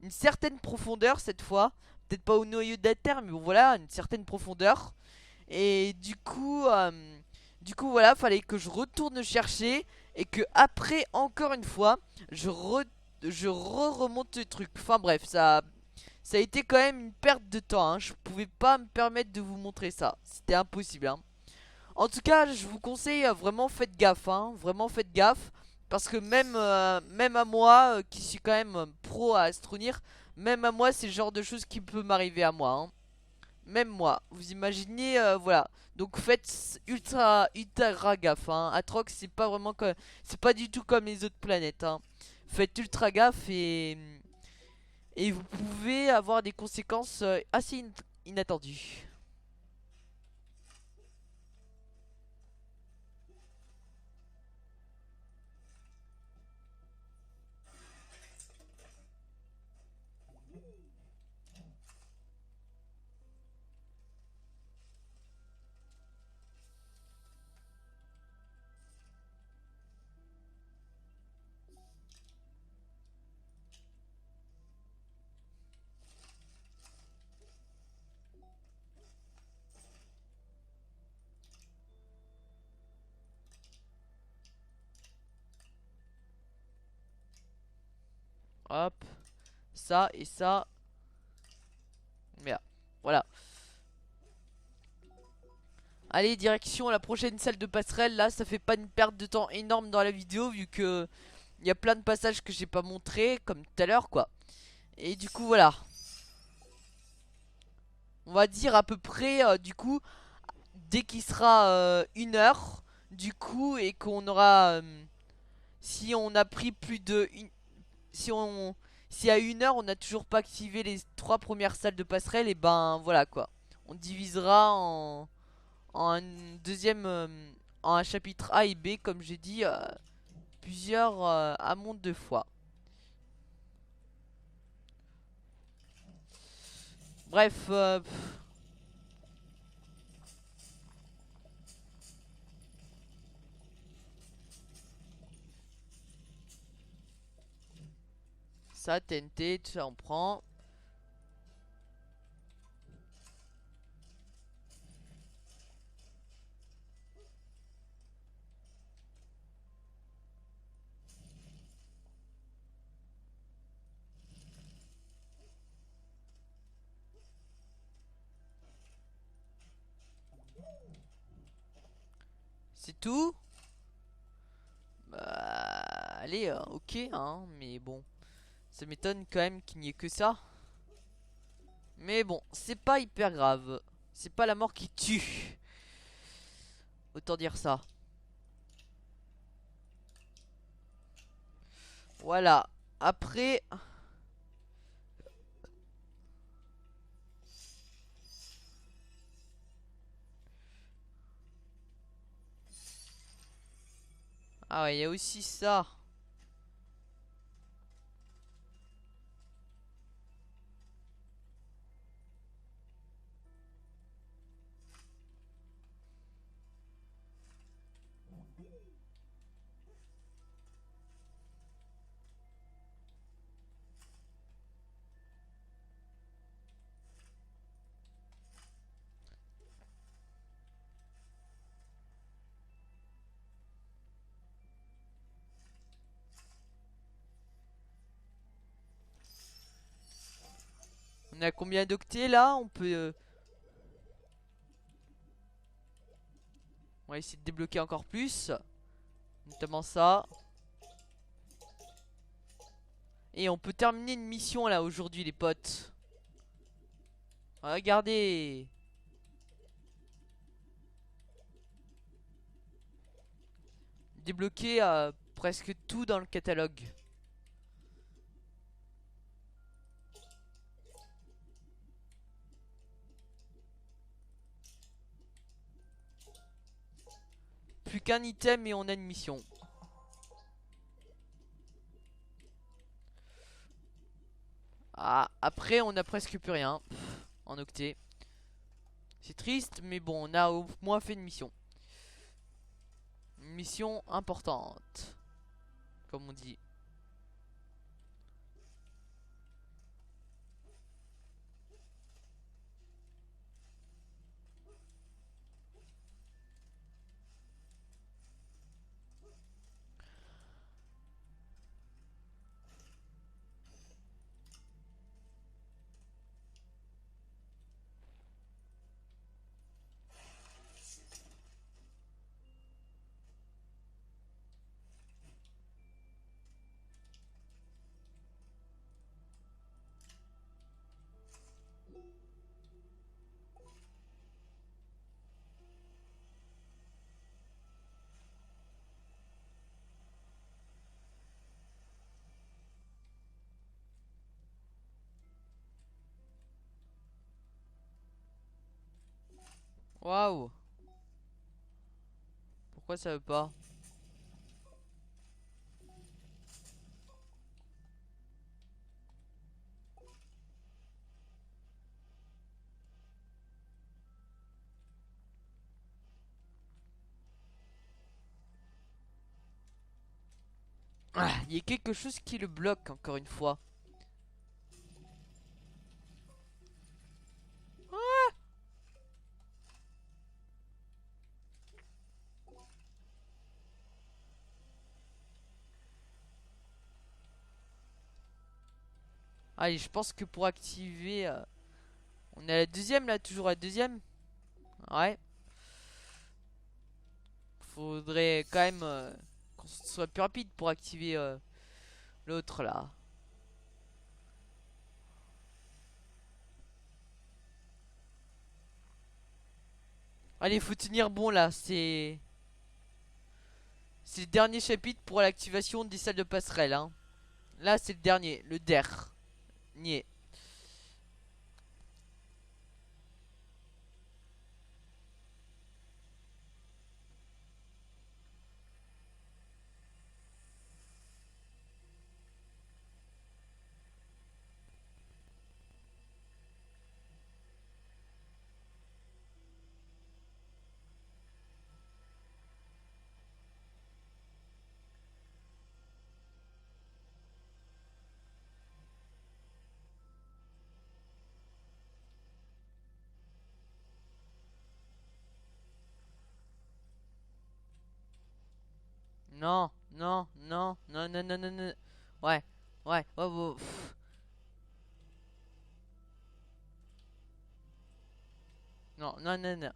une certaine profondeur cette fois. Peut-être pas au noyau de la terre, mais bon, voilà, une certaine profondeur. Et du coup, voilà, fallait que je retourne le chercher et que après, encore une fois, je remonte le truc. Enfin bref, ça a été quand même une perte de temps, hein. Je pouvais pas me permettre de vous montrer ça. C'était impossible, hein. En tout cas, je vous conseille vraiment faites gaffe, hein. Vraiment faites gaffe. Parce que même à moi, qui suis quand même pro à Astronir, même à moi, c'est le genre de choses qui peut m'arriver à moi, hein. Même moi, vous imaginez, voilà. Donc faites ultra gaffe, hein. Atrox, c'est pas du tout comme les autres planètes, hein. Faites ultra gaffe et vous pouvez avoir des conséquences assez inattendues. Hop, ça et ça. Merde, voilà. Allez, direction la prochaine salle de passerelle. Là, ça fait pas une perte de temps énorme dans la vidéo vu que il y a plein de passages que j'ai pas montré comme tout à l'heure, quoi. Et du coup, voilà. On va dire à peu près, du coup, dès qu'il sera 1 heure, du coup, et qu'on aura, si on a pris plus de, si on, si à 1 heure on n'a toujours pas activé les 3 premières salles de passerelle, et ben voilà quoi. On divisera en un deuxième, en un chapitre A et B, comme j'ai dit, plusieurs amont de fois. Bref, Ça, TNT, tout ça, on prend. C'est tout? Bah, allez, ok, hein, mais bon. Ça m'étonne quand même qu'il n'y ait que ça. Mais bon, c'est pas hyper grave. C'est pas la mort qui tue. Autant dire ça. Voilà. Après... Ah ouais, il y a aussi ça. On a combien d'octets là? On va essayer de débloquer encore plus. Notamment ça. Et on peut terminer une mission là aujourd'hui les potes. Regardez. Débloquer presque tout dans le catalogue. Plus qu'un item et on a une mission. Ah, après on a presque plus rien en octet. C'est triste mais bon on a au moins fait une mission. Une mission importante. Comme on dit. Waouh. Pourquoi ça veut pas? Ah, il y a quelque chose qui le bloque encore une fois. Allez, je pense que pour activer... on est à la deuxième là, toujours à la deuxième. Ouais. Faudrait quand même qu'on soit plus rapide pour activer l'autre là. Allez, faut tenir bon là, c'est le dernier chapitre pour l'activation des salles de passerelle, hein. Là, c'est le dernier, le der. Nier. Non, non, non, non, non, non, non, non. Ouais, ouais, ouais, ouais, non, non, non, non.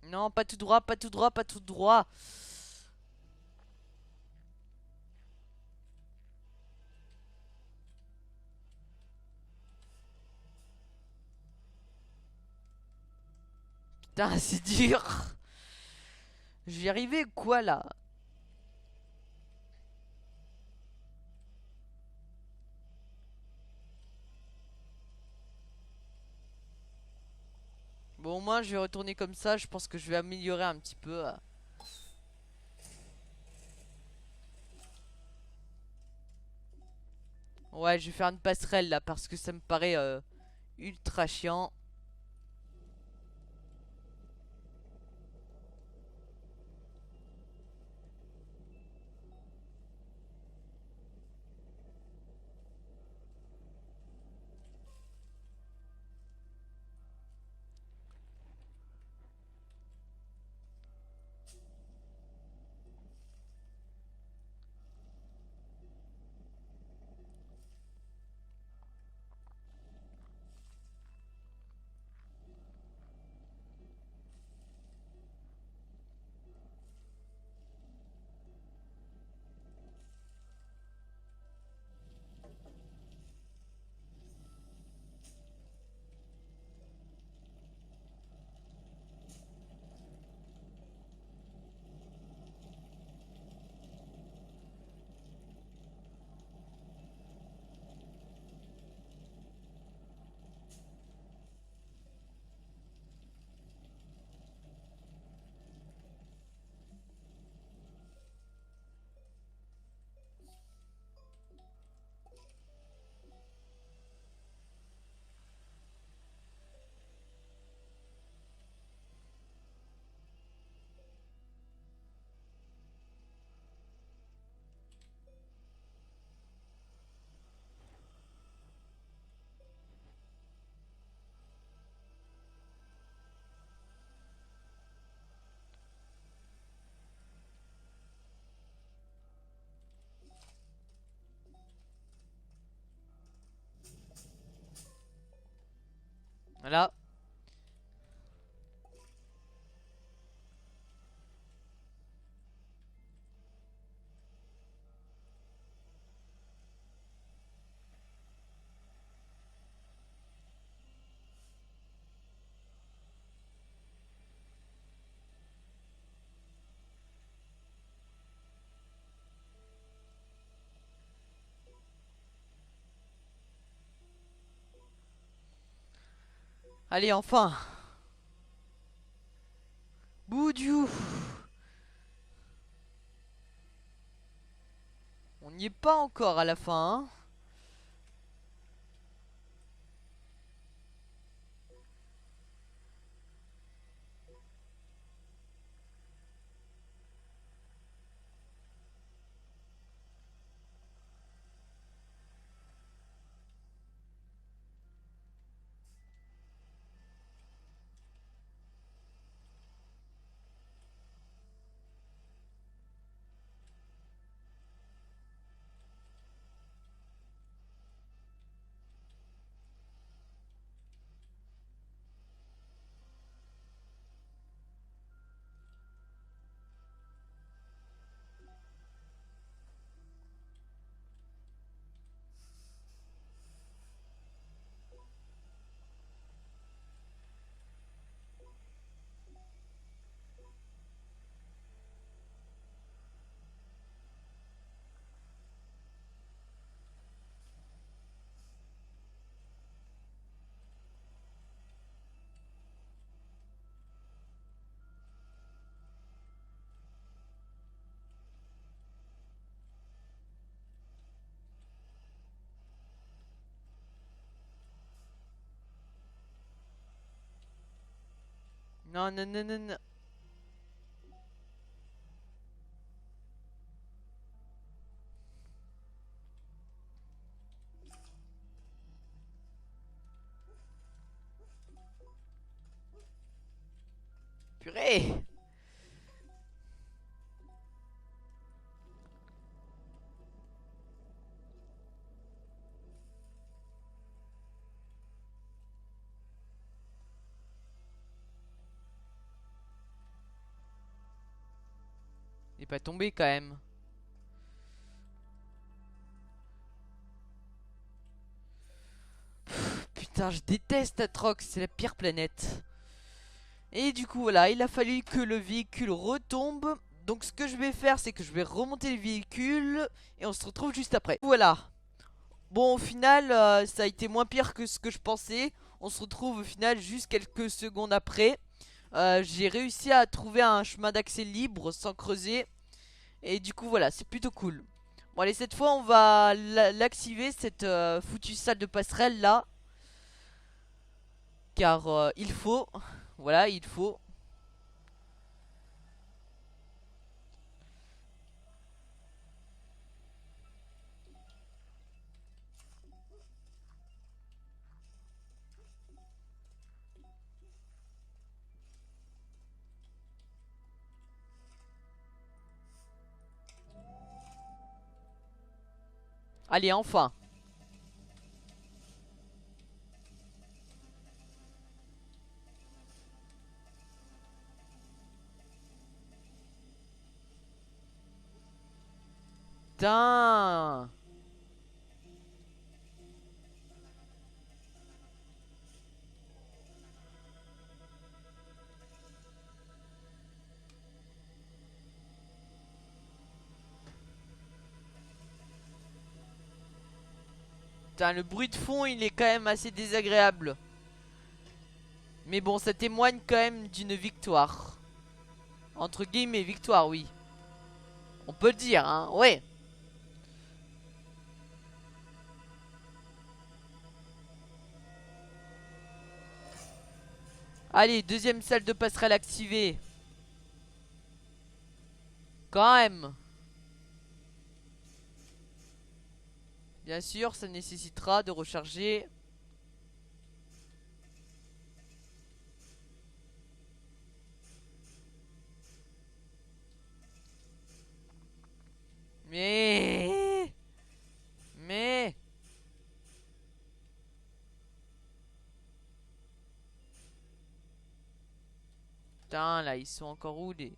Non, pas tout droit, pas tout droit, pas tout droit. Putain, c'est dur. Je vais y arriver quoi là? Bon, au moins, je vais retourner comme ça. Je pense que je vais améliorer un petit peu. Ouais, je vais faire une passerelle là parce que ça me paraît ultra chiant. Voilà. Allez, enfin. Boudiou. On n'y est pas encore à la fin, hein. Non, non, non, non, non. Purée. Il est pas tombé quand même. Putain, je déteste Atrox, c'est la pire planète. Et du coup, voilà, il a fallu que le véhicule retombe. Donc ce que je vais faire, c'est que je vais remonter le véhicule et on se retrouve juste après. Voilà. Bon, au final, ça a été moins pire que ce que je pensais. On se retrouve au final juste quelques secondes après. J'ai réussi à trouver un chemin d'accès libre sans creuser. Et du coup, voilà, c'est plutôt cool. Bon, allez, cette fois, on va l'activer, cette foutue salle de passerelle là. Car il faut. Voilà, il faut. Allez, enfin. Putain. Putain, le bruit de fond, il est quand même assez désagréable. Mais bon, ça témoigne quand même d'une victoire. Entre guillemets, victoire, oui. On peut le dire, hein, ouais. Allez, deuxième salle de passerelle activée. Quand même. Bien sûr, ça nécessitera de recharger. Mais... Mais... Putain, là, ils sont encore où les...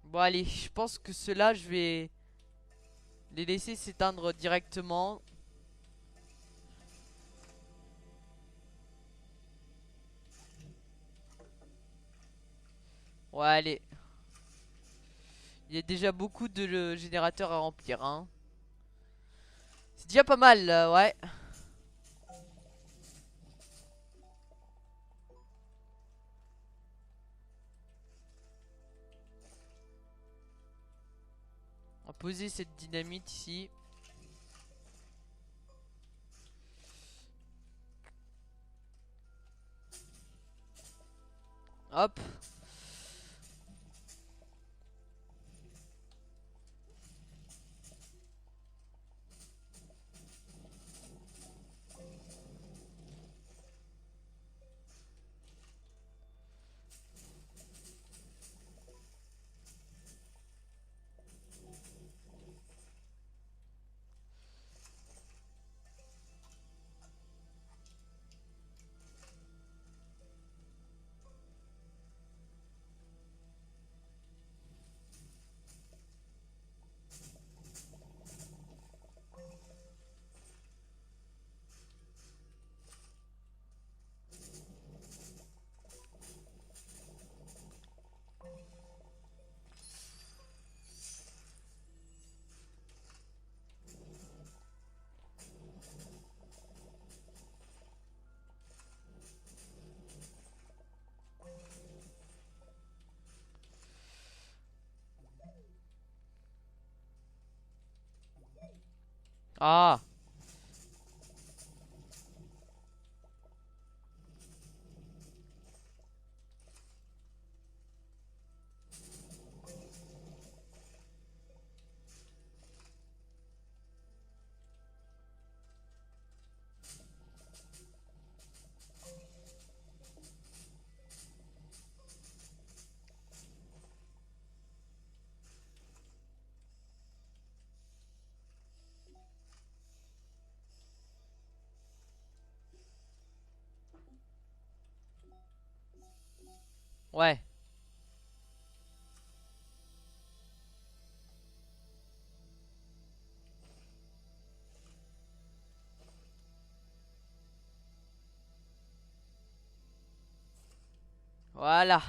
Bon, allez, je pense que ceux-là, je vais les laisser s'éteindre directement. Ouais, allez. Il y a déjà beaucoup de générateurs à remplir, hein. C'est déjà pas mal, ouais. On va poser cette dynamite ici. Hop. Ah. Ouais. Voilà.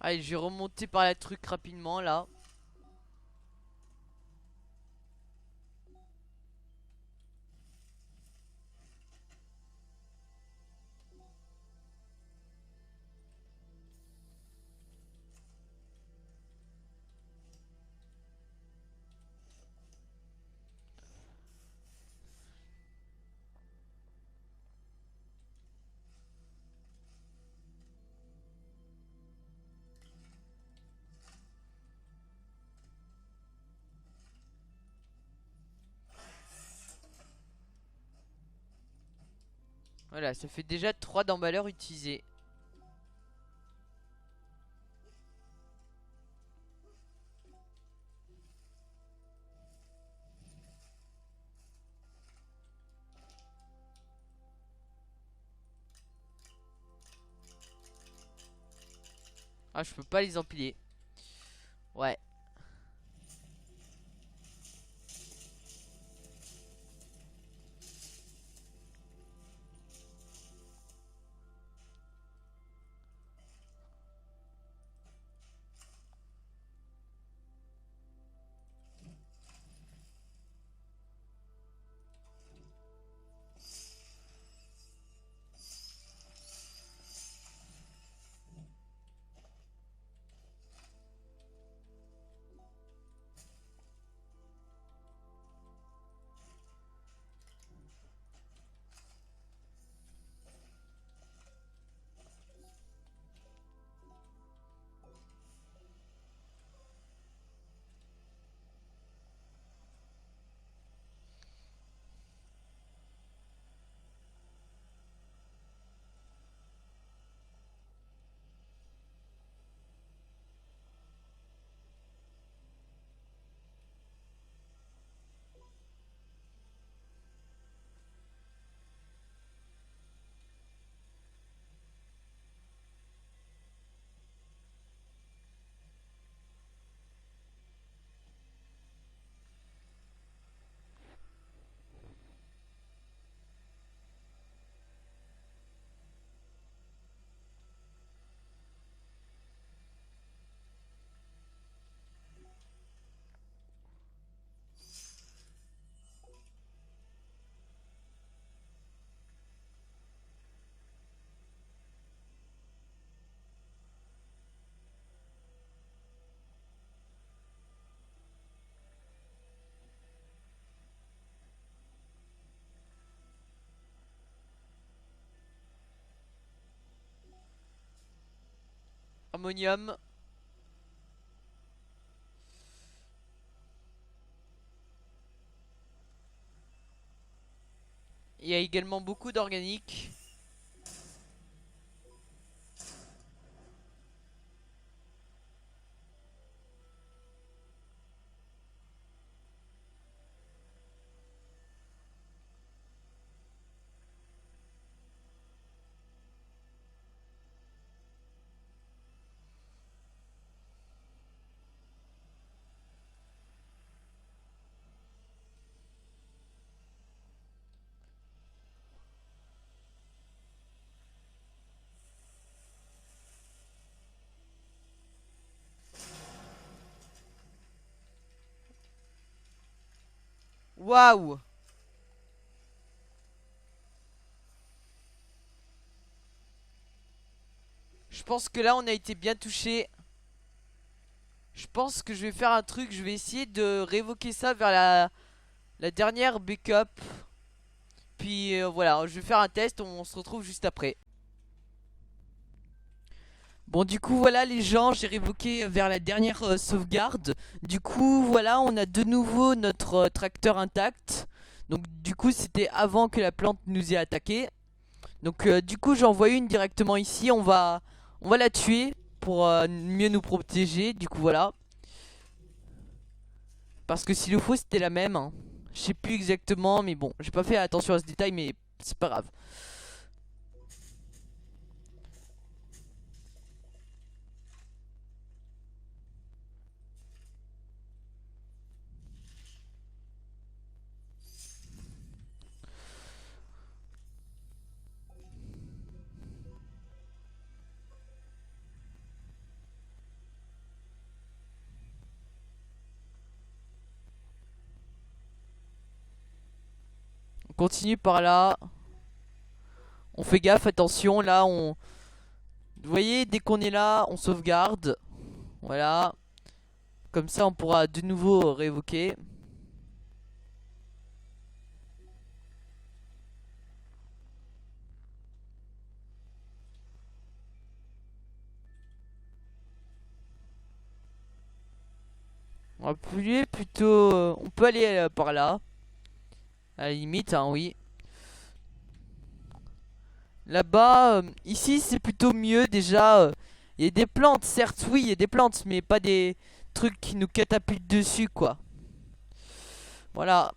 Allez, je vais remonter par la truc rapidement là. Voilà, ça fait déjà 3 d'emballeurs utilisés. Ah, je peux pas les empiler. Ouais. ammonium. Il y a également beaucoup d'organique. Waouh! Je pense que là on a été bien touché. Je pense que je vais faire un truc, je vais essayer de révoquer ça vers la dernière backup. Puis voilà, je vais faire un test, on se retrouve juste après. Bon du coup voilà les gens, j'ai révoqué vers la dernière sauvegarde. Du coup voilà, on a de nouveau notre tracteur intact. Donc du coup c'était avant que la plante nous ait attaqué. Donc du coup j'en vois une directement ici, on va la tuer pour mieux nous protéger. Du coup voilà. Parce que s'il le faut c'était la même, hein. Je sais plus exactement mais bon, j'ai pas fait attention à ce détail mais c'est pas grave. On continue par là. On fait gaffe, attention, là on... Vous voyez, dès qu'on est là, on sauvegarde. Voilà. Comme ça, on pourra de nouveau réévoquer. On va appuyer plutôt... on peut aller par là. À la limite, hein, oui. Là-bas, ici, c'est plutôt mieux déjà. Il y a des plantes, certes, oui, il y a des plantes, mais pas des trucs qui nous catapultent dessus, quoi. Voilà.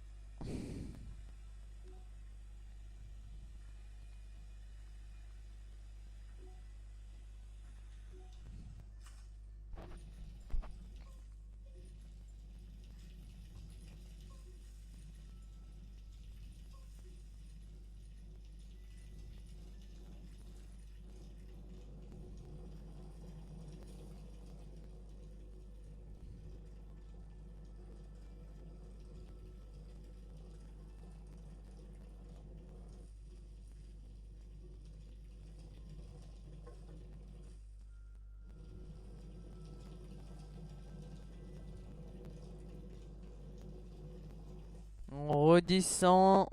On redescend.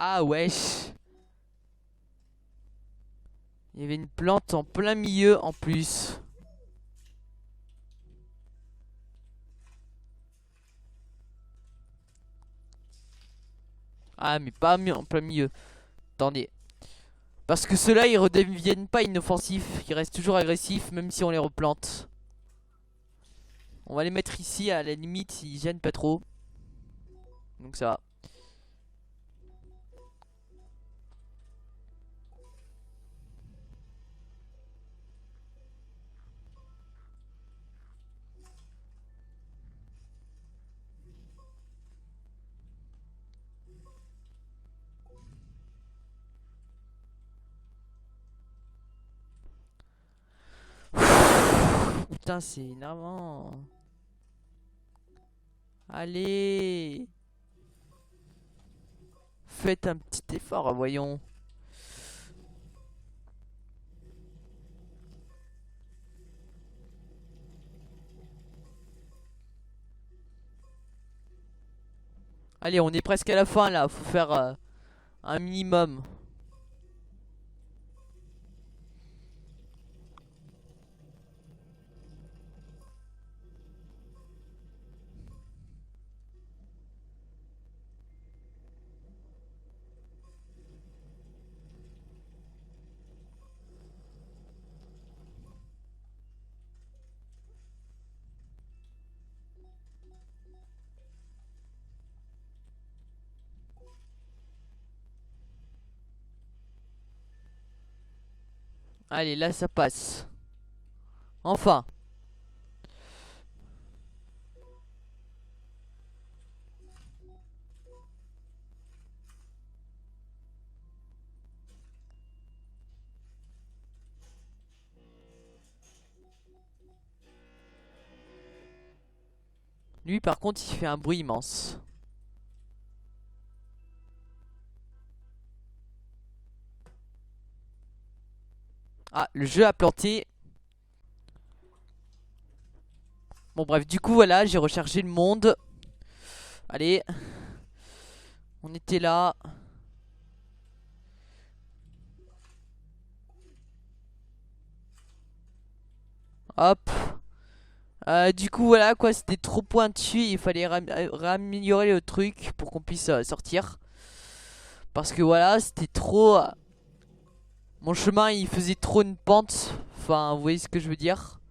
Ah wesh. Il y avait une plante en plein milieu en plus. Ah mais pas en plein milieu. Attendez. Parce que ceux-là ils redeviennent pas inoffensifs. Ils restent toujours agressifs même si on les replante. On va les mettre ici à la limite s'ils gênent pas trop. Donc ça va. Putain c'est énervant. Allez. Faites un petit effort, voyons. Allez, on est presque à la fin là. Faut faire un minimum. Allez, là ça passe. Enfin. Lui par contre il fait un bruit immense. Ah, le jeu a planté. Bon bref, du coup voilà, j'ai rechargé le monde. Allez. On était là. Hop. Du coup voilà quoi, c'était trop pointu. Il fallait réaméliorer le truc pour qu'on puisse sortir. Parce que voilà, c'était trop... Mon chemin il faisait trop une pente. Enfin, vous voyez ce que je veux dire.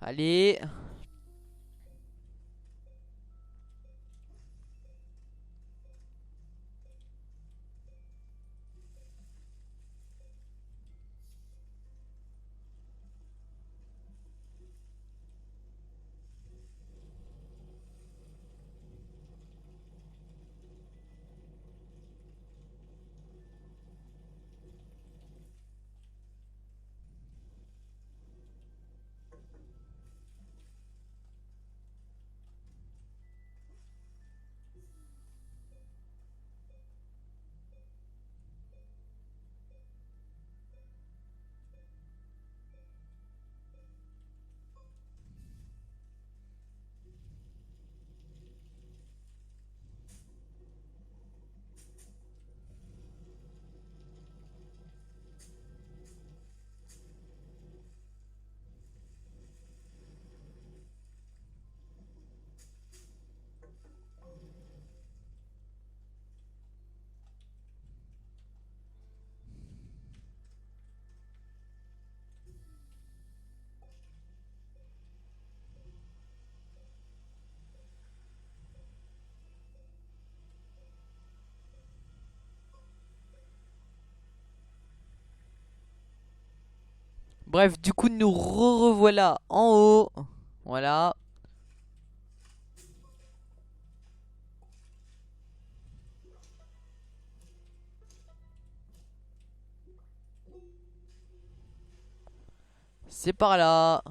Allez. Bref, du coup, nous revoilà en haut. Voilà. C'est par là.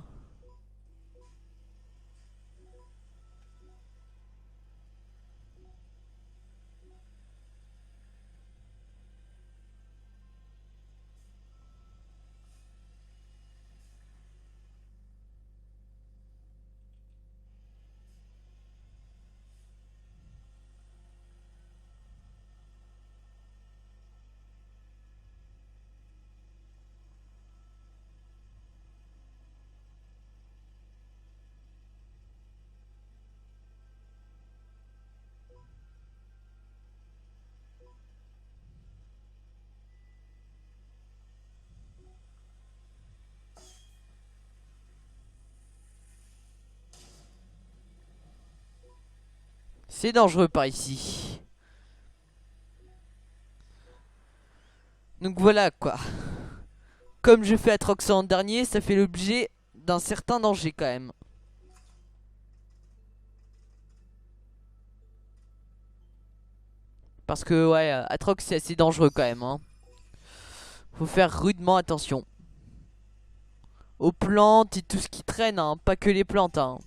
C'est dangereux par ici. Donc voilà quoi. Comme je fais Atrox en dernier, ça fait l'objet d'un certain danger quand même. Parce que ouais, Atrox c'est assez dangereux quand même. Hein. Faut faire rudement attention. Aux plantes et tout ce qui traîne, hein. Pas que les plantes. Hein.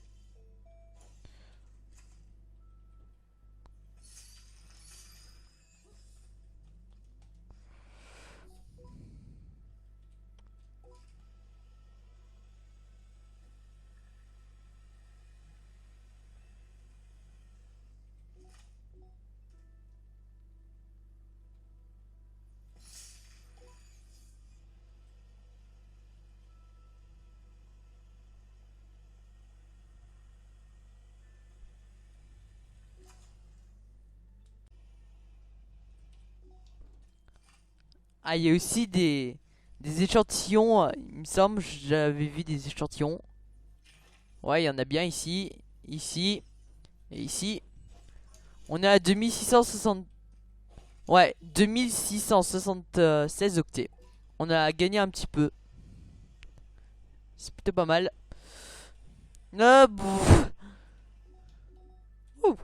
Ah, il y a aussi des échantillons. Il me semble, j'avais vu des échantillons. Ouais, il y en a bien ici, ici et ici. On est à 2660. Ouais, 2676 octets. On a gagné un petit peu. C'est plutôt pas mal. Ah, bouf. Ouh.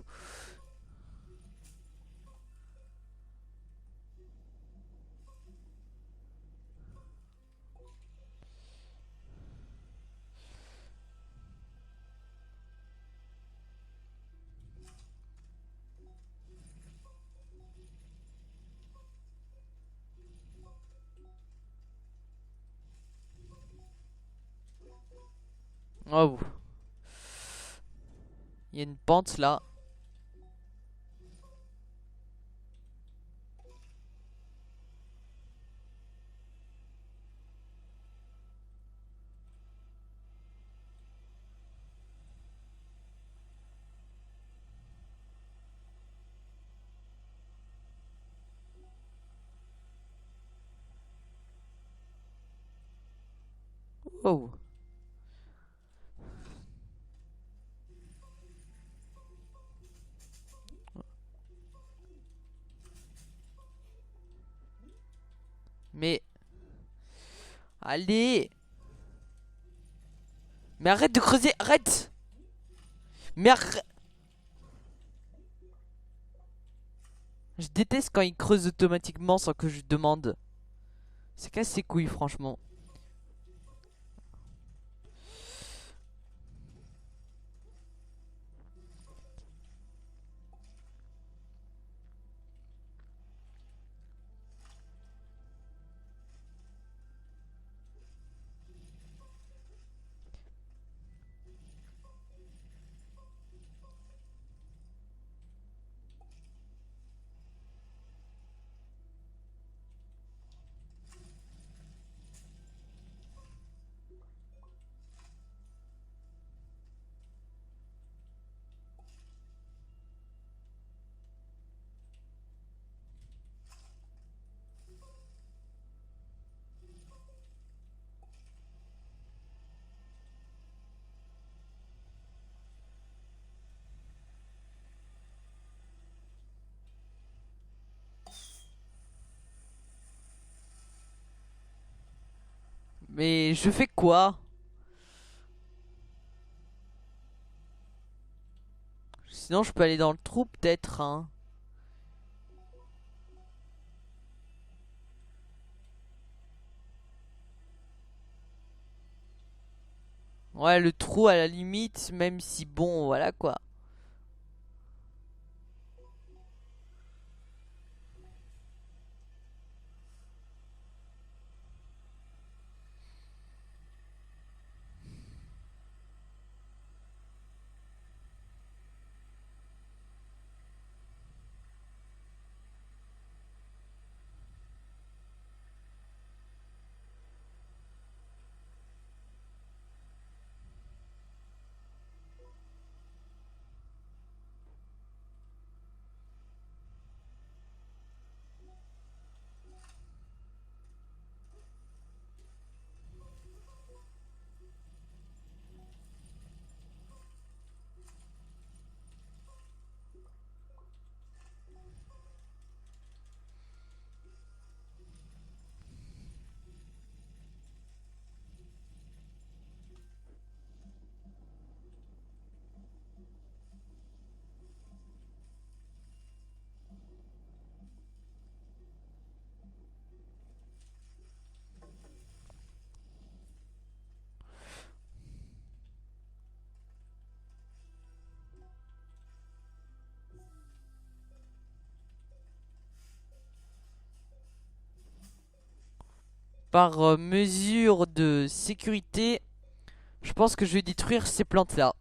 Oh. Il y a une pente là. Oh. Mais allez. Mais arrête de creuser, arrête. Mais arrête. Je déteste quand ils creusent automatiquement sans que je demande. C'est casse ses couilles franchement. Mais je fais quoi? Sinon, je peux aller dans le trou peut-être, hein. Ouais, le trou à la limite, même si bon, voilà quoi. Par mesure de sécurité, je pense que je vais détruire ces plantes-là.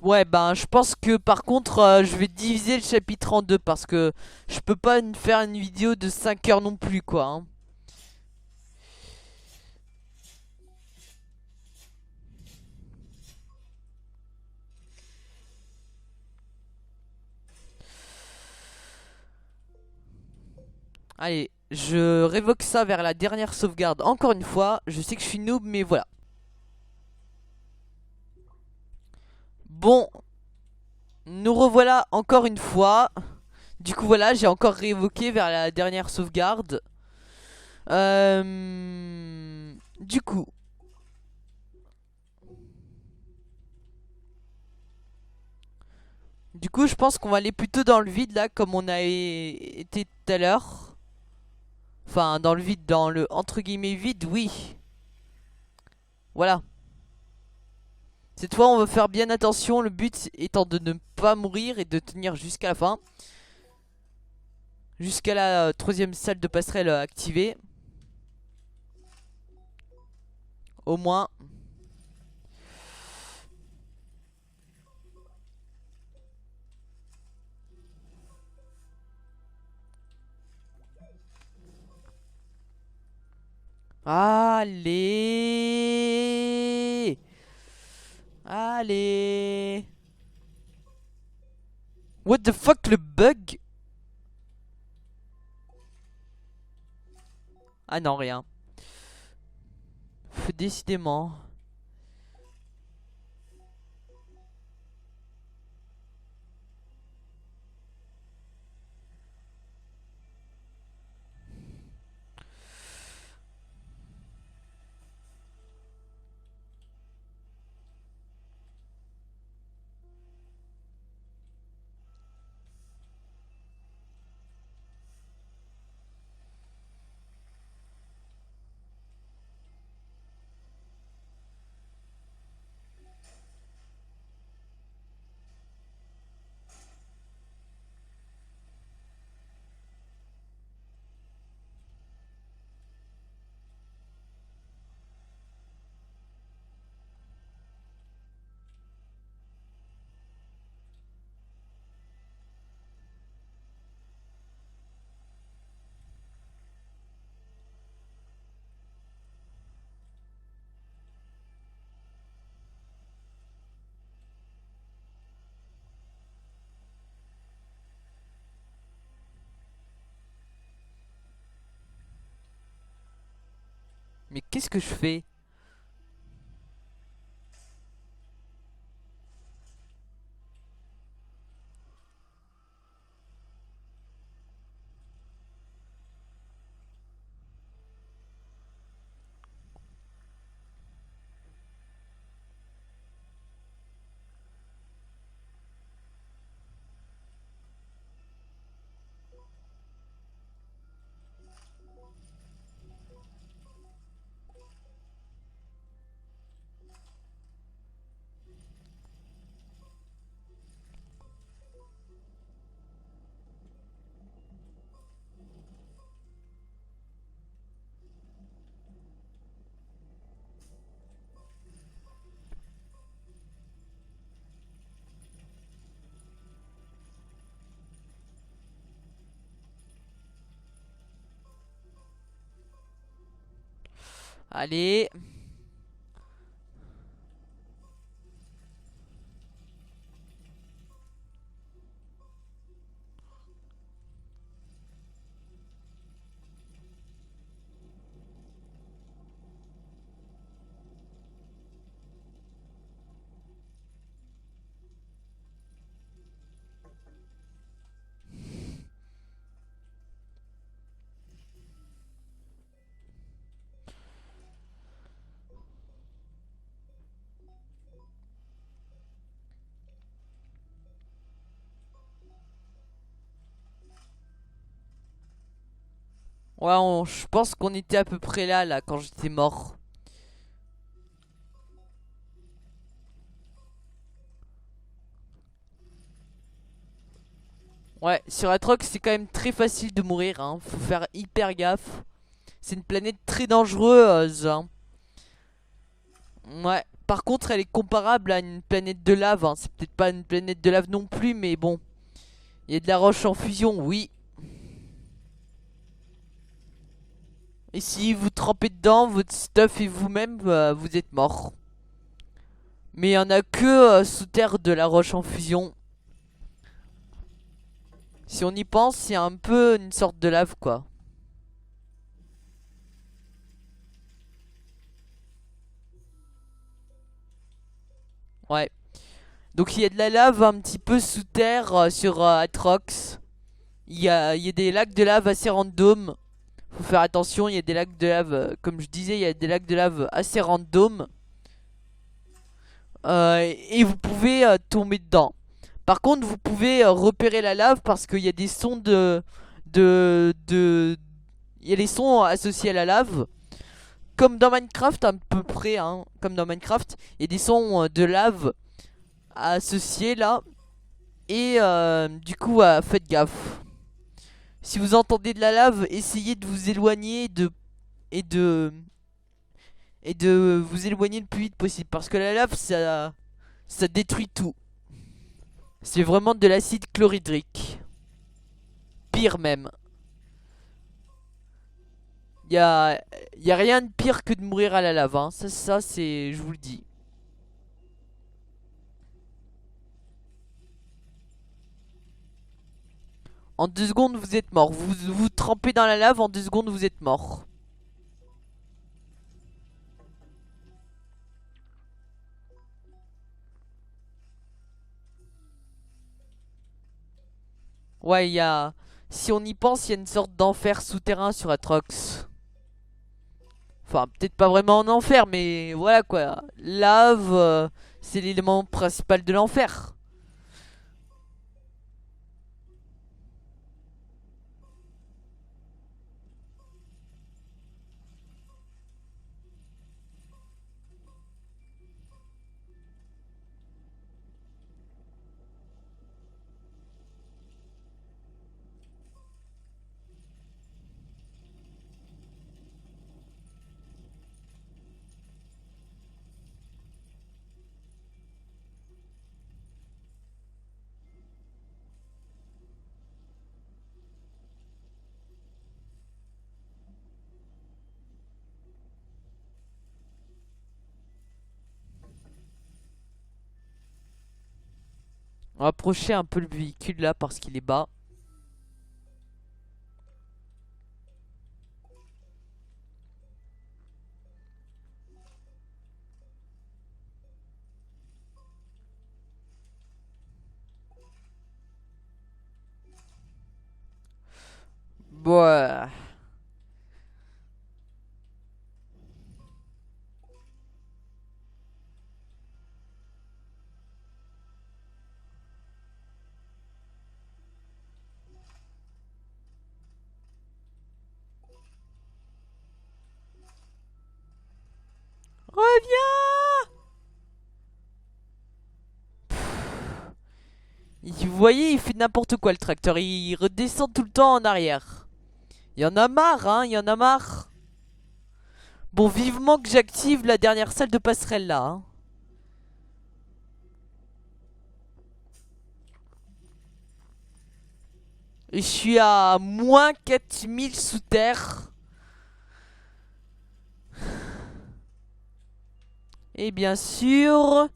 Ouais, ben, je pense que par contre, je vais diviser le chapitre en deux parce que je peux pas faire une vidéo de 5 heures non plus, quoi, hein. Allez, je révoque ça vers la dernière sauvegarde. Encore une fois, je sais que je suis noob, mais voilà. Bon, nous revoilà encore une fois. Du coup, voilà, j'ai encore révoqué vers la dernière sauvegarde. Du coup, je pense qu'on va aller plutôt dans le vide là, comme on a été tout à l'heure. Enfin, dans le vide, dans le entre guillemets vide, oui. Voilà. Cette fois, on va faire bien attention. Le but étant de ne pas mourir et de tenir jusqu'à la fin. Jusqu'à la troisième salle de passerelle activée. Au moins. Allez. Allez. What the fuck, le bug? Ah non, rien. Décidément. Mais qu'est-ce que je fais? Allez. Ouais, je pense qu'on était à peu près là, quand j'étais mort. Ouais, sur Atrox, c'est quand même très facile de mourir, hein. Faut faire hyper gaffe. C'est une planète très dangereuse, hein. Ouais. Par contre, elle est comparable à une planète de lave, hein. C'est peut-être pas une planète de lave non plus, mais bon. Il y a de la roche en fusion, oui. Et si vous trempez dedans, votre stuff et vous-même, vous êtes mort. Mais il y en a que sous terre de la roche en fusion. Si on y pense, c'est un peu une sorte de lave, quoi. Ouais. Donc il y a de la lave un petit peu sous terre sur Atrox. Il y a des lacs de lave assez random. Faut faire attention, il y a des lacs de lave, comme je disais, il y a des lacs de lave assez random. Et vous pouvez tomber dedans. Par contre, vous pouvez repérer la lave parce qu'il y a des sons de... Il y a des sons associés à la lave. Comme dans Minecraft, à peu près, hein. Comme dans Minecraft, il y a des sons de lave associés là. Et du coup, faites gaffe. Si vous entendez de la lave, essayez de vous éloigner et de et de vous éloigner le plus vite possible parce que la lave ça détruit tout. C'est vraiment de l'acide chlorhydrique. Pire même. Il y a, y a rien de pire que de mourir à la lave, hein. Ça c'est, je vous le dis. En 2 secondes vous êtes mort. Vous trempez dans la lave, en 2 secondes vous êtes mort. Ouais, il y a... Si on y pense, il y a une sorte d'enfer souterrain sur Atrox. Enfin, peut-être pas vraiment en enfer, mais voilà quoi. Lave, c'est l'élément principal de l'enfer. On va approcher un peu le véhicule là parce qu'il est bas. Ouais. Reviens! Vous voyez, il fait n'importe quoi le tracteur. Il redescend tout le temps en arrière. Il y en a marre, hein, il y en a marre. Bon, vivement que j'active la dernière salle de passerelle là, hein. Et je suis à moins 4000 sous terre. Et bien sûr,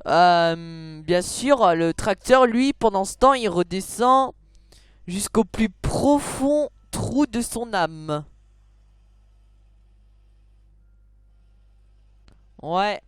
le tracteur, lui, pendant ce temps, il redescend jusqu'au plus profond trou de son âme. Ouais.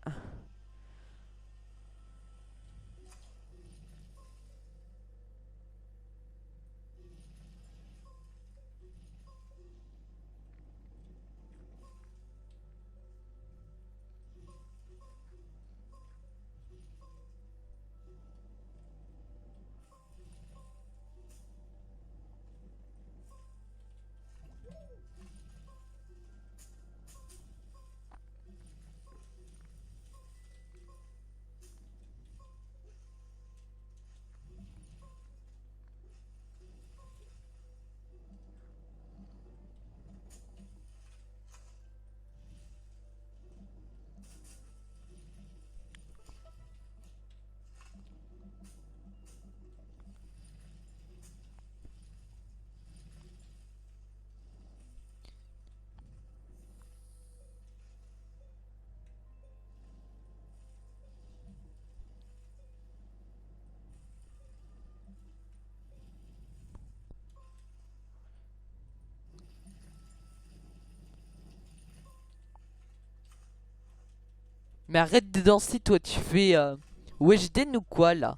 Mais arrête de danser, toi, tu fais Weshden ou quoi, là?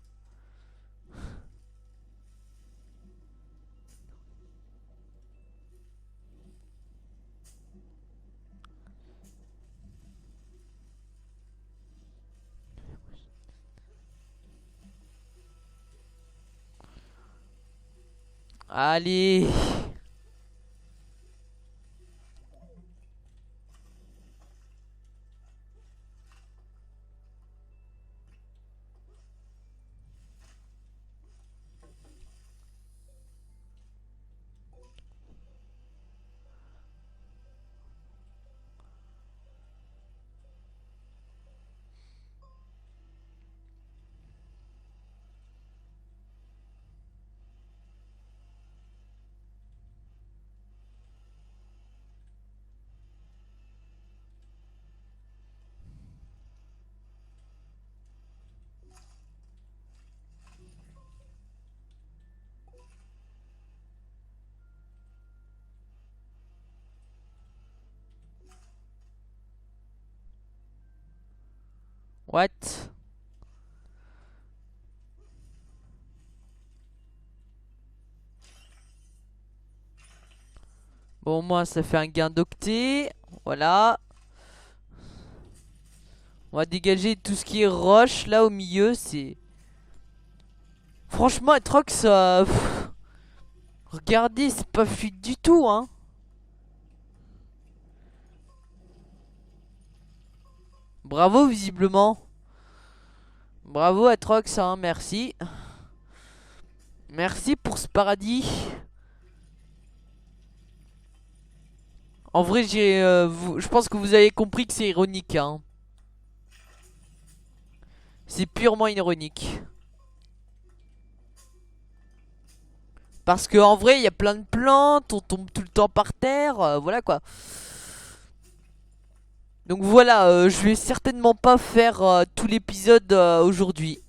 Allez. What? Bon, moi, ça fait un gain d'octet. Voilà. On va dégager tout ce qui est roche, là, au milieu, c'est... Franchement, Atrox, regardez, c'est pas fluide du tout, hein. Bravo, visiblement. Bravo, Atrox, hein, merci. Merci pour ce paradis. En vrai, je pense que vous avez compris que c'est ironique, hein. C'est purement ironique. Parce que en vrai, il y a plein de plantes, on tombe tout le temps par terre, voilà quoi. Donc voilà, je vais certainement pas faire tout l'épisode aujourd'hui.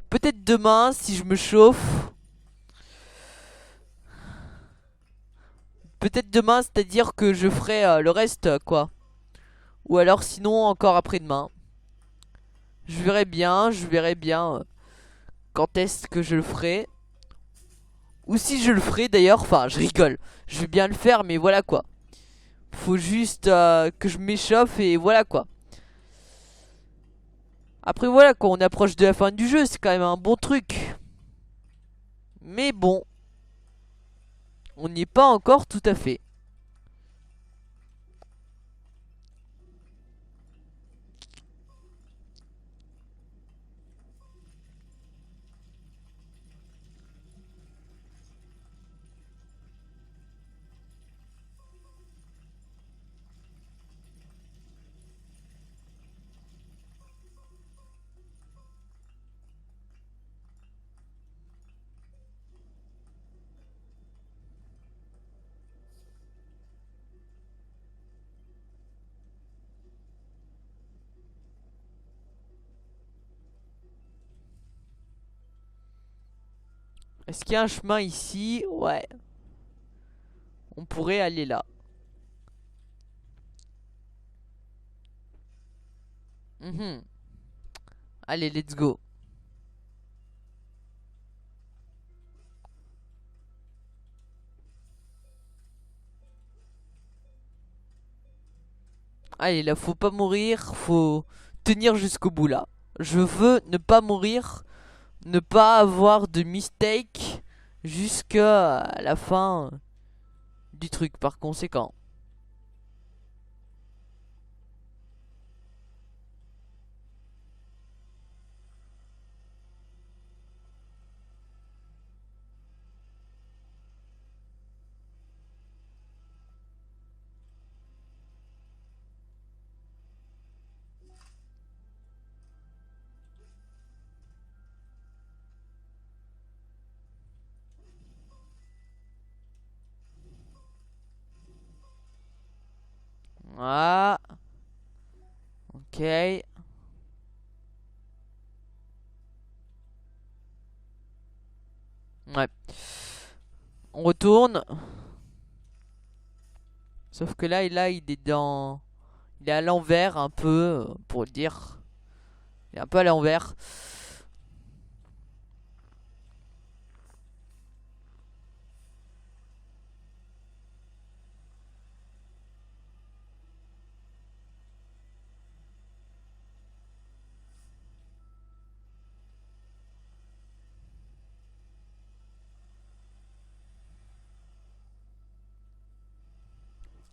Peut-être demain, si je me chauffe. Peut-être demain, c'est-à-dire que je ferai le reste, quoi. Ou alors sinon, encore après-demain. Je verrai bien quand est-ce que je le ferai. Ou si je le ferai d'ailleurs, enfin, je rigole. Je vais bien le faire, mais voilà quoi. Faut juste que je m'échauffe et voilà quoi. Après voilà quoi, on approche de la fin du jeu, c'est quand même un bon truc. Mais bon, on n'y est pas encore tout à fait. Est-ce qu'il y a un chemin ici? Ouais. On pourrait aller là. Mhm. Allez, let's go. Allez, là, faut pas mourir. Faut tenir jusqu'au bout, là. Je veux ne pas mourir. Ne pas avoir de mistake jusqu'à la fin du truc, par conséquent. Ah, ok. Ouais. On retourne. Sauf que là, il est dans... Il est à l'envers un peu, pour le dire. Il est un peu à l'envers.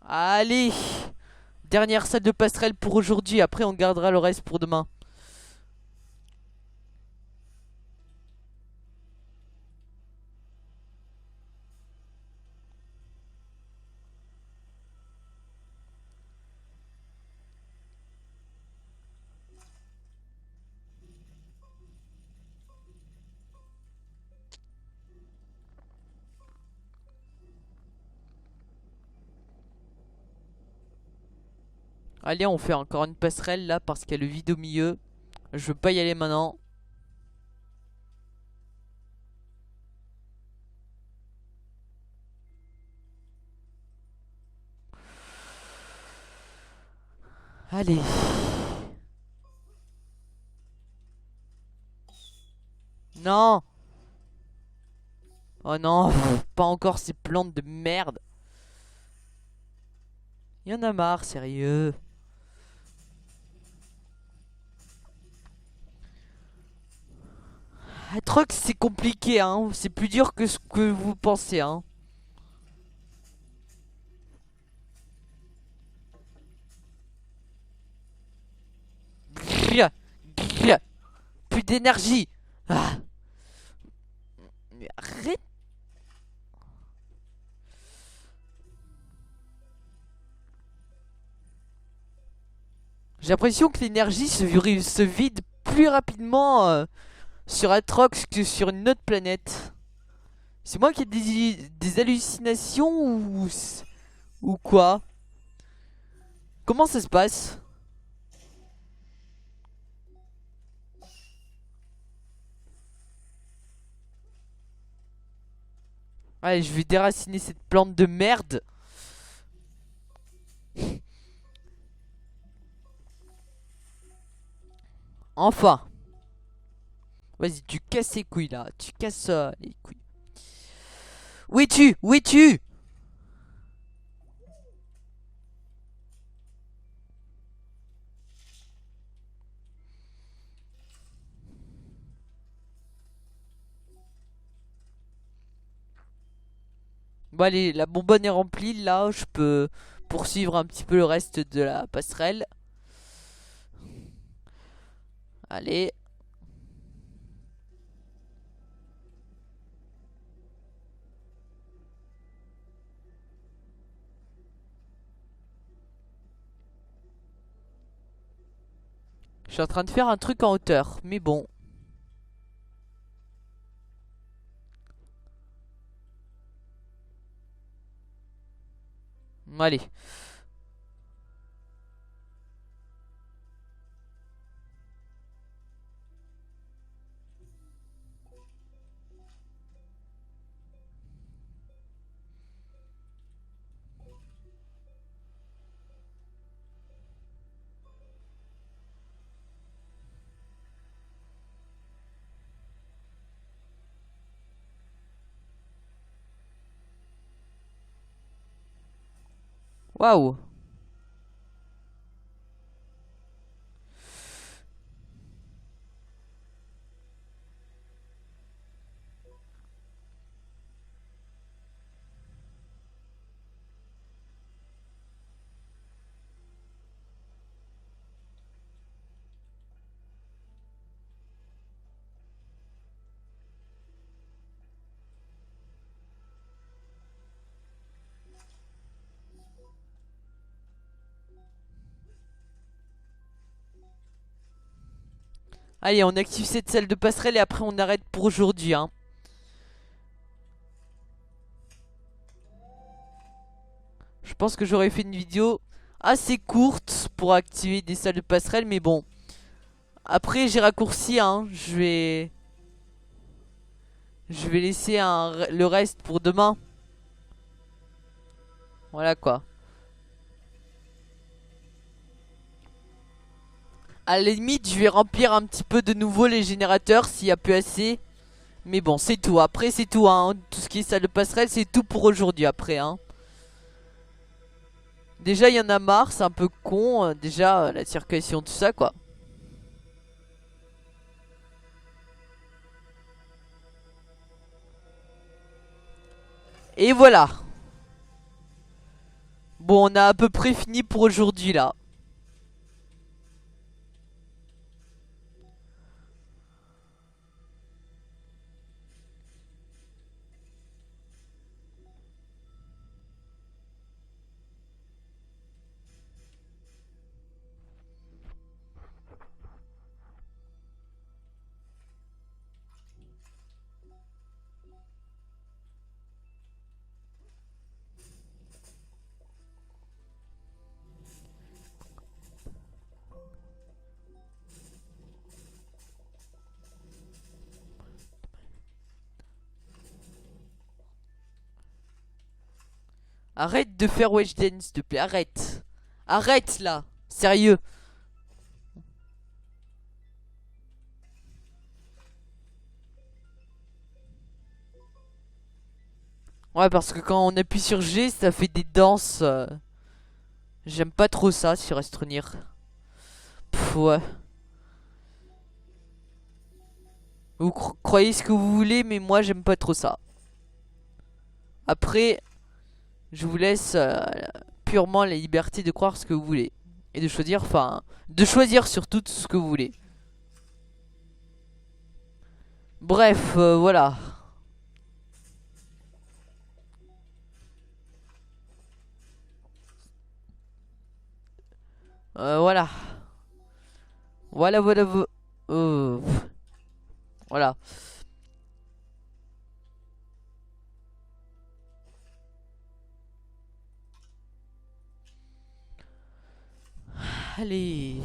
Allez, dernière salle de passerelle pour aujourd'hui. Après, on gardera le reste pour demain. Allez, on fait encore une passerelle là parce qu'il y a le vide au milieu. Je veux pas y aller maintenant. Allez. Non. Oh non, pas encore ces plantes de merde. Y en a marre, sérieux. Atrox, c'est compliqué, hein. C'est plus dur que ce que vous pensez, hein. Plus d'énergie. Ah. Mais arrête. J'ai l'impression que l'énergie se vide plus rapidement sur Atrox que sur une autre planète. C'est moi qui ai des hallucinations ou quoi? Comment ça se passe? Allez, je vais déraciner cette plante de merde. Enfin. Vas-y, tu casses les couilles là. Tu casses les couilles. Où es-tu? Où es-tu? Bon allez, la bonbonne est remplie. Là, je peux poursuivre un petit peu le reste de la passerelle. Allez. Je suis en train de faire un truc en hauteur. Mais bon. Allez. Waouh. Allez, on active cette salle de passerelle et après on arrête pour aujourd'hui, hein. Je pense que j'aurais fait une vidéo assez courte pour activer des salles de passerelle, mais bon. Après, j'ai raccourci, hein. Je vais laisser le reste pour demain. Voilà quoi. À la limite, je vais remplir un petit peu de nouveau les générateurs s'il y a plus assez. Mais bon, c'est tout. Après, c'est tout, hein. Tout ce qui est salle de passerelle, c'est tout pour aujourd'hui après, hein. Déjà, il y en a marre, c'est un peu con. Déjà, la circulation, tout ça, quoi. Et voilà. Bon, on a à peu près fini pour aujourd'hui, là. Arrête de faire Weshden, s'il te plaît, arrête. Arrête, là. Sérieux. Ouais, parce que quand on appuie sur G, ça fait des danses. J'aime pas trop ça sur Astronir. Pff, ouais. Vous croyez ce que vous voulez, mais moi j'aime pas trop ça. Après, je vous laisse purement la liberté de croire ce que vous voulez. Et de choisir, enfin, de choisir surtout tout ce que vous voulez. Bref, voilà. Voilà. Voilà, voilà, euh, voilà. Allez.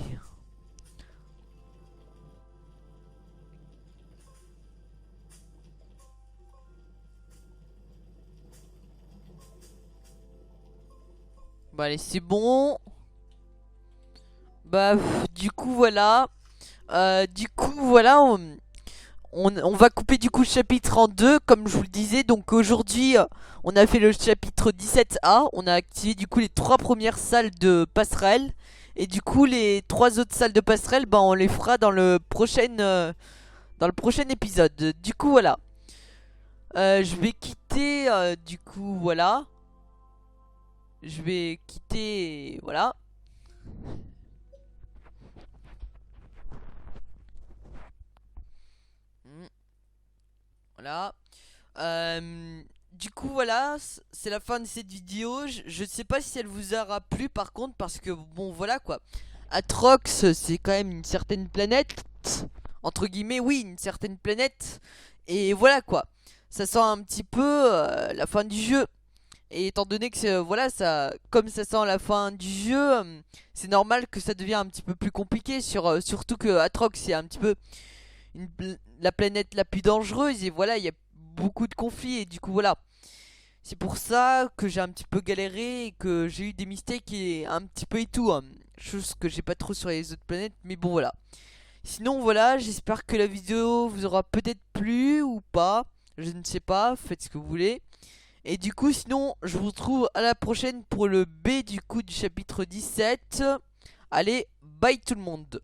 Bah allez, c'est bon. Bah, du coup, voilà. On va couper du coup le chapitre en deux, comme je vous le disais. Donc aujourd'hui, on a fait le chapitre 17A. On a activé du coup les 3 premières salles de passerelle. Et du coup, les 3 autres salles de passerelle, bah, on les fera dans le prochain épisode. Du coup, voilà. Je vais quitter, du coup, voilà. Je vais quitter, voilà. Hmm, voilà. Du coup voilà, c'est la fin de cette vidéo. Je sais pas si elle vous aura plu par contre, parce que bon voilà quoi. Atrox c'est quand même une certaine planète, entre guillemets, oui, une certaine planète. Et voilà quoi, ça sent un petit peu la fin du jeu. Et étant donné que voilà, ça, comme ça sent la fin du jeu, c'est normal que ça devient un petit peu plus compliqué, surtout que Atrox c'est un petit peu la planète la plus dangereuse. Et voilà, il y a beaucoup de conflits. Et du coup voilà, c'est pour ça que j'ai un petit peu galéré et que j'ai eu des mistakes et un petit peu et tout, hein. Chose que j'ai pas trop sur les autres planètes, mais bon voilà. Sinon voilà, j'espère que la vidéo vous aura peut-être plu ou pas. Je ne sais pas, faites ce que vous voulez. Et du coup, sinon, je vous retrouve à la prochaine pour le B du coup du chapitre 17. Allez, bye tout le monde.